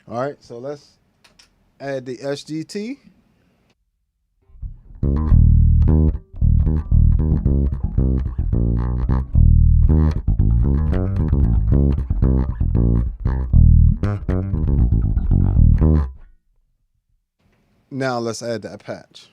All right, so let's add the SGT. Now let's add that patch.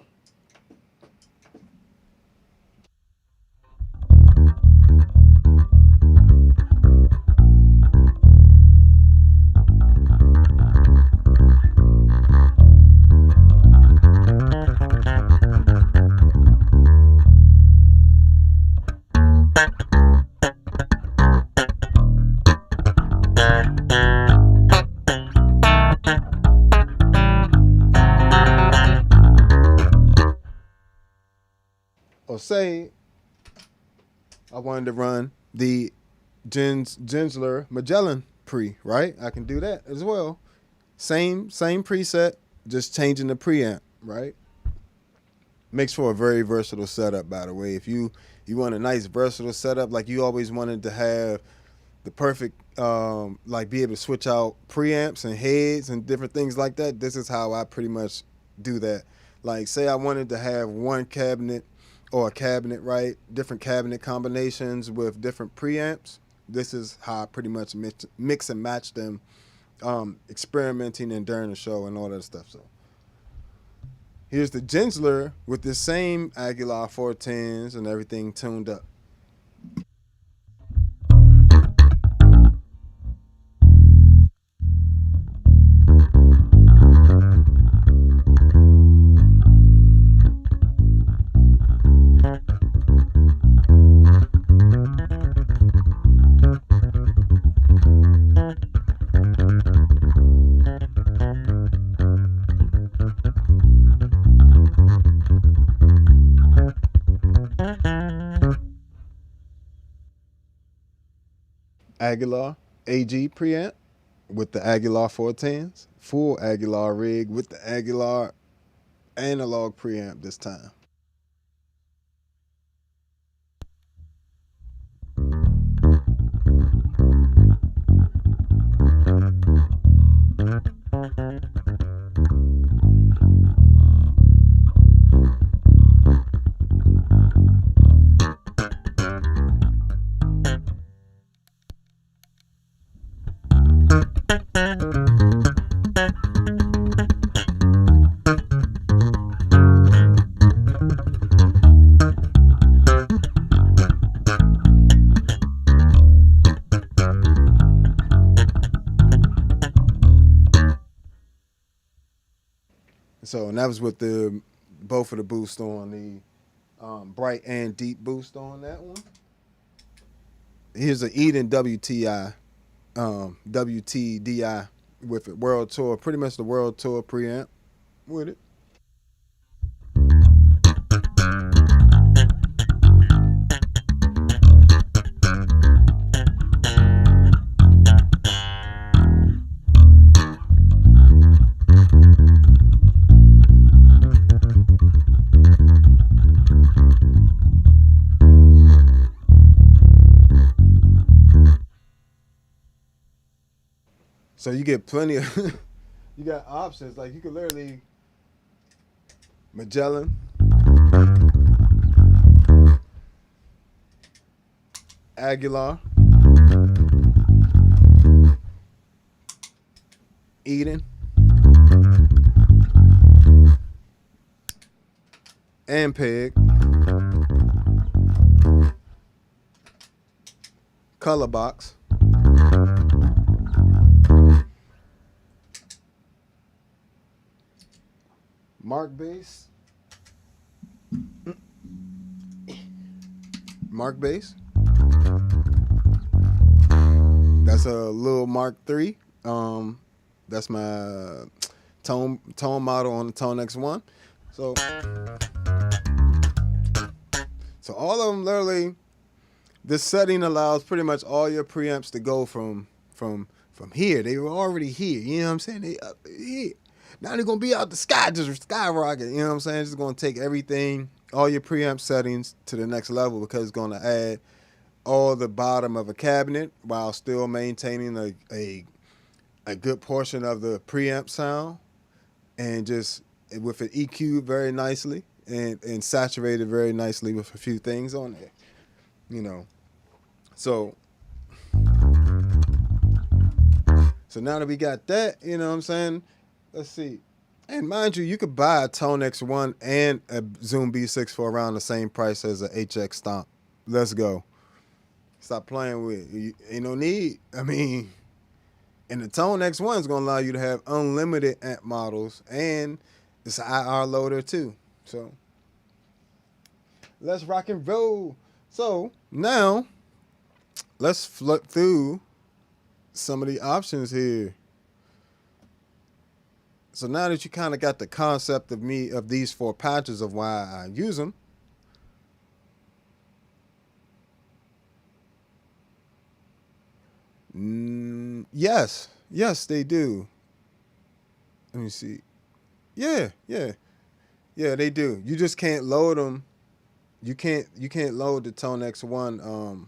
Or say I wanted to run the Gensler Magellan pre, right? I can do that as well. Same preset, just changing the preamp, right? Makes for a very versatile setup, by the way. If you want a nice versatile setup, like you always wanted to have the perfect, like be able to switch out preamps and heads and different things like that, this is how I pretty much do that. Like say I wanted to have one cabinet or a cabinet, right? Different cabinet combinations with different preamps. This is how I pretty much mix and match them, experimenting and during the show and all that stuff. So here's the Gensler with the same Aguilar 410s and everything tuned up. Aguilar AG preamp with the Aguilar 410s, full Aguilar rig with the Aguilar analog preamp this time. So, and that was with the both of the boosts on the bright and deep boost on that one. Here's an Eden WTI, WTDI with it, World Tour, pretty much the World Tour preamp with it. So you get plenty of, you got options. Like you can literally Magellan, Aguilar, Eden, and Peg, color box, Mark bass, that's a little Mark III. That's my tone model on the Tone X1. So all of them literally, this setting allows pretty much all your preamps to go from here. They were already here. You know what I'm saying? They up here. Now they're gonna be out the sky, just skyrocket. You know what I'm saying? It's just gonna take everything, all your preamp settings to the next level because it's gonna add all the bottom of a cabinet while still maintaining a good portion of the preamp sound, and just with it EQ very nicely and saturated very nicely with a few things on there. You know, so now that we got that, you know what I'm saying? Let's see. And mind you, you could buy a Tone X1 and a Zoom B6 for around the same price as a HX Stomp. Let's go. Stop playing with it. Ain't no need. I mean, and the Tone X1 is going to allow you to have unlimited amp models, and it's an IR loader too. So let's rock and roll. So now let's flip through some of the options here. So now that you kind of got the concept of these 4 patches of why I use them, yes, they do. Let me see. Yeah, they do. You just can't load them. You can't load the Tone X1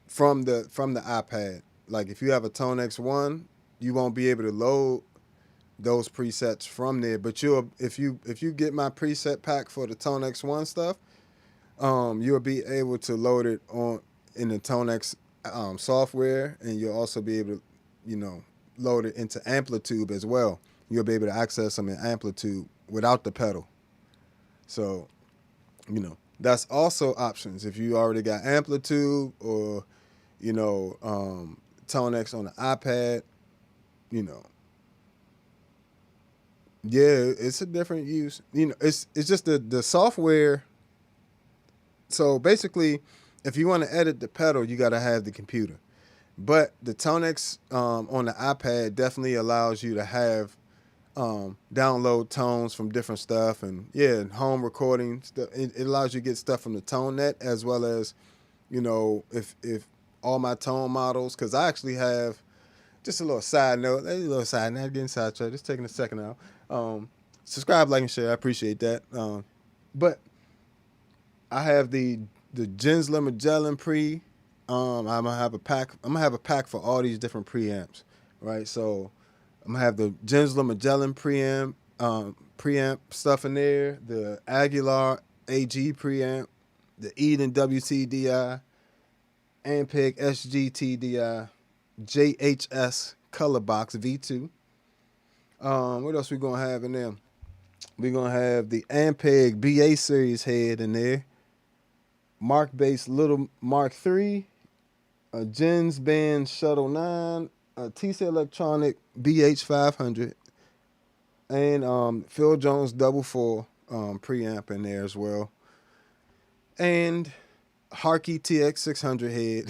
from the iPad. Like if you have a Tone X1, you won't be able to load those presets from there. But if you get my preset pack for the Tone X1 stuff, you'll be able to load it in the Tone X software, and you'll also be able to, load it into Amplitude as well. You'll be able to access them in Amplitude without the pedal. So, that's also options. If you already got Amplitude or, Tone X on the iPad, yeah, it's a different use. It's just the software. So basically, if you want to edit the pedal, you got to have the computer. But the Tone X on the iPad definitely allows you to have download tones from different stuff, and home recording stuff. It allows you to get stuff from the Tone Net, as well as if all my tone models, because I actually have just a little side note, getting sidetracked, just taking a second out. Subscribe, like, and share. I appreciate that. But I have the Gensler Magellan pre. I'm gonna have a pack for all these different preamps, right? So I'm gonna have the Gensler Magellan preamp stuff in there, the Aguilar AG preamp, the Eden WTDI, Ampeg SGTDI, JHS Color Box V2. What else we gonna have in there? We're gonna have the Ampeg BA series head in there, Mark Bass Little Mark III, a Gens Band Shuttle 9, a TC Electronic BH500, and Phil Jones Double 4 preamp in there as well, and Harkey TX600 head.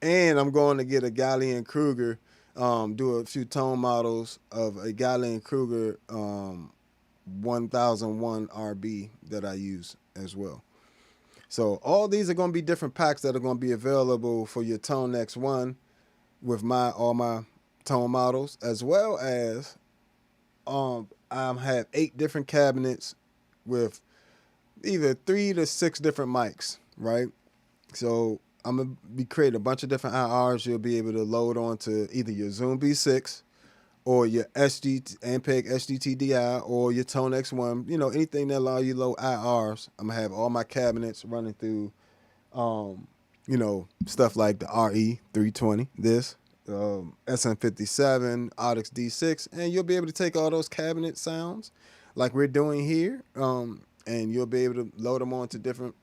And I'm going to get a Gallian Kruger, do a few tone models of a Gallian Kruger 1001 RB that I use as well. So all these are going to be different packs that are going to be available for your Tone X1 with all my tone models, as well as I have 8 different cabinets with either 3 to 6 different mics, right? So I'm going to be creating a bunch of different IRs you'll be able to load onto either your Zoom B6 or your Ampeg SGTDI or your Tone X1, anything that allow you to load IRs. I'm going to have all my cabinets running through, stuff like the RE320, this, SM57, Audix D6, and you'll be able to take all those cabinet sounds like we're doing here, and you'll be able to load them onto different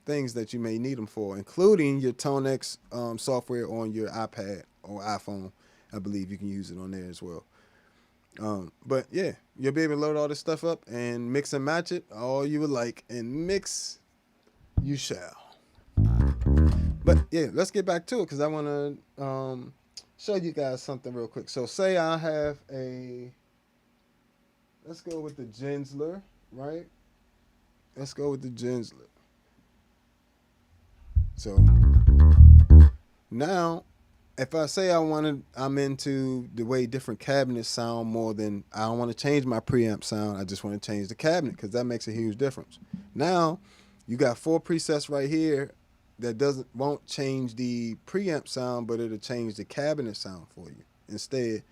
things that you may need them for, including your Tone X software on your iPad or iPhone. I believe you can use it on there as well. But yeah, you'll be able to load all this stuff up and mix and match it all you would like, and mix you shall. But yeah, let's get back to it, because I want to show you guys something real quick. So say I have let's go with the Gensler, right? Let's go with the Gensler. So now, if I say I'm into the way different cabinets sound more than, I don't want to change my preamp sound, I just want to change the cabinet, because that makes a huge difference. Now, you got 4 presets right here that won't change the preamp sound, but it'll change the cabinet sound for you instead.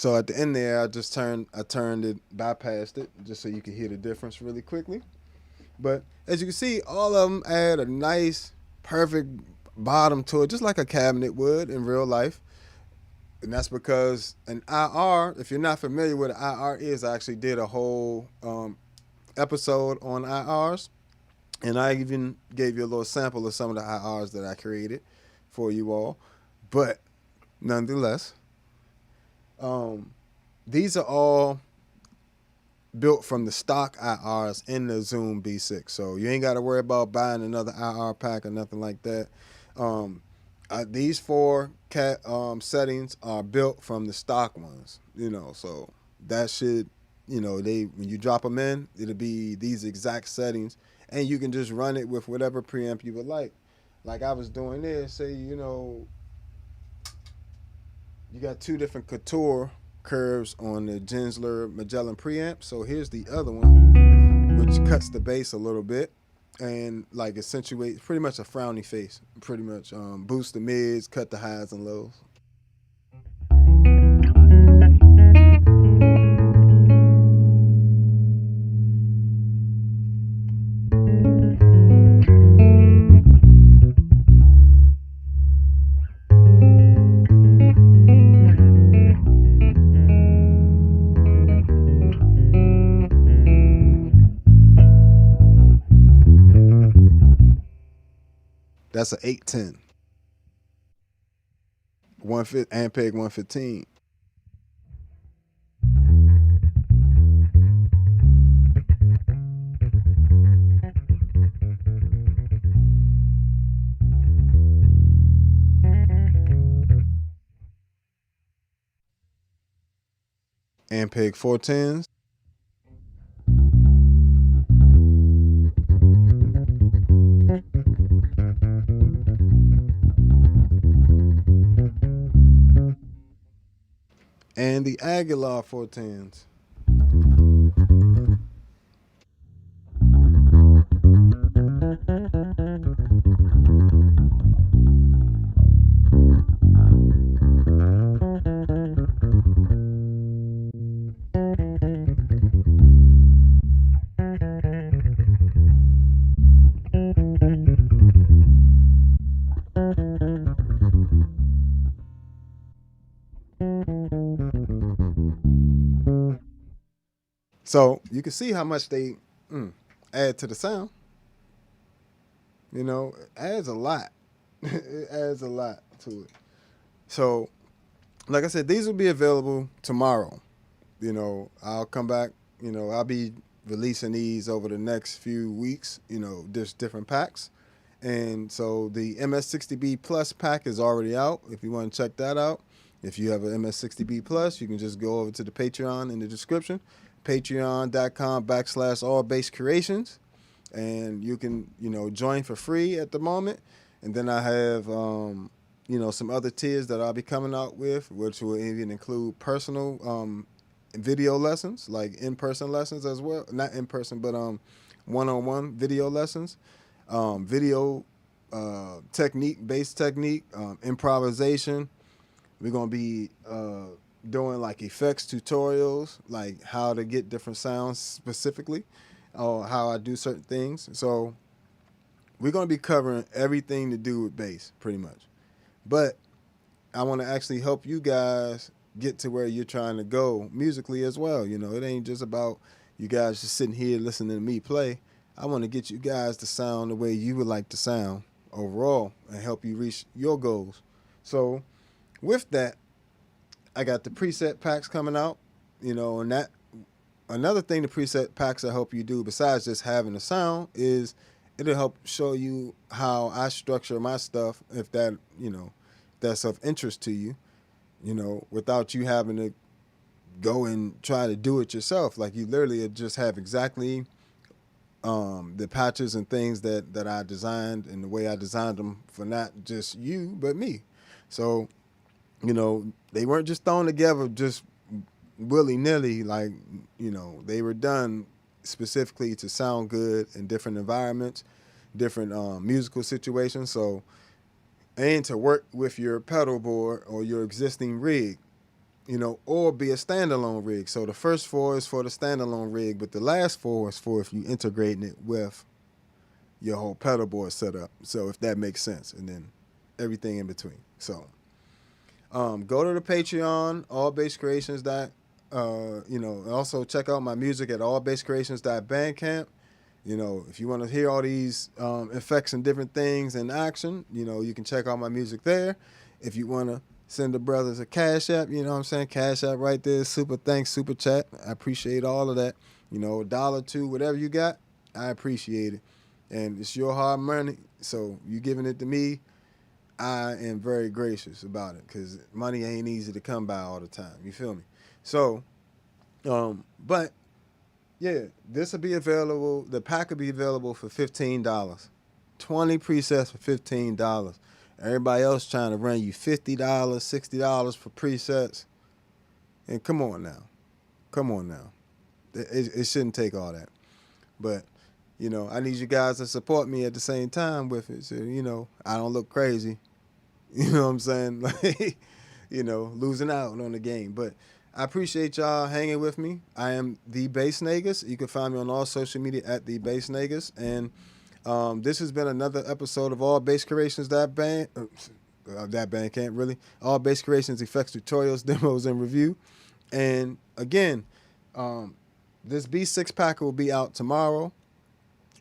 So at the end there, I turned it, bypassed it, just so you can hear the difference really quickly. But as you can see, all of them add a nice, perfect bottom to it, just like a cabinet would in real life. And that's because an IR, if you're not familiar with what an IR is, I actually did a whole episode on IRs. And I even gave you a little sample of some of the IRs that I created for you all. But nonetheless, these are all built from the stock IRs in the Zoom B6. So you ain't got to worry about buying another IR pack or nothing like that. These four settings are built from the stock ones, so that should, when you drop them in, it'll be these exact settings, and you can just run it with whatever preamp you would like. Like I was doing this, say, you got two different Couture curves on the Gensler Magellan preamp. So here's the other one, which cuts the bass a little bit and like accentuates pretty much a frowny face. Pretty much boost the mids, cut the highs and lows. That's an 810. Ampeg 115. Ampeg 410s. And the Aguilar 410s. So you can see how much they add to the sound. It adds a lot. It adds a lot to it. So, like I said, these will be available tomorrow. I'll come back. I'll be releasing these over the next few weeks. There's different packs. And so the MS-60B Plus pack is already out. If you want to check that out, if you have an MS-60B Plus, you can just go over to the Patreon in the description, patreon.com/allbasscreations, and you can, join for free at the moment. And then I have, some other tiers that I'll be coming out with, which will even include personal video lessons, like in-person lessons as well. Not in-person, but one-on-one video lessons. Video technique, bass technique, improvisation. We're going to be doing like effects tutorials, like how to get different sounds specifically, or how I do certain things. So we're going to be covering everything to do with bass pretty much. But I want to actually help you guys get to where you're trying to go musically as well. It ain't just about you guys just sitting here listening to me play. I want to get you guys to sound the way you would like to sound overall and help you reach your goals. So with that, I got the preset packs coming out, and that another thing the preset packs will help you do besides just having a sound is it'll help show you how I structure my stuff if that, that's of interest to you, without you having to go and try to do it yourself. Like you literally just have exactly the patches and things that I designed and the way I designed them for not just you, but me. So, they weren't just thrown together just willy-nilly. Like, they were done specifically to sound good in different environments, different musical situations. So, and to work with your pedal board or your existing rig. you know, or be a standalone rig. So the first 4 is for the standalone rig, but the last 4 is for if you integrating it with your whole pedal board setup. So if that makes sense, and then everything in between. So go to the Patreon, allbasscreations. You know, also check out my music at allbasscreations.bandcamp. You know, if you want to hear all these effects and different things in action, you know, you can check out my music there. If you want to send the brothers a Cash App, you know what I'm saying? Cash App right there. Super thanks, super chat. I appreciate all of that. You know, $1, $2, whatever you got, I appreciate it. And it's your hard money, so you giving it to me, I am very gracious about it, because money ain't easy to come by all the time. You feel me? So, but yeah, this will be available. The pack will be available for $15. 20 presets for $15. Everybody else trying to run you $50, $60 for presets. And come on now. Come on now. It shouldn't take all that. But, you know, I need you guys to support me at the same time with it. So, you know, I don't look crazy. You know what I'm saying? Like, you know, losing out on the game. But I appreciate y'all hanging with me. I am the Bass Negus. You can find me on all social media at the Bass Negus. And this has been another episode of All Bass Creations that band can't really. All Bass Creations effects tutorials, demos, and review. And again, this B6 pack will be out tomorrow,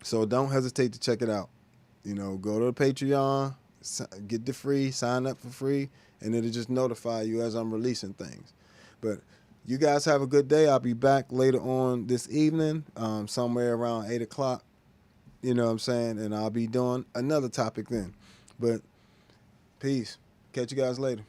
so don't hesitate to check it out. You know, go to the Patreon, get the free, sign up for free, and it'll just notify you as I'm releasing things. But you guys have a good day. I'll be back later on this evening, somewhere around 8 o'clock. You know what I'm saying? And I'll be doing another topic then. But peace. Catch you guys later.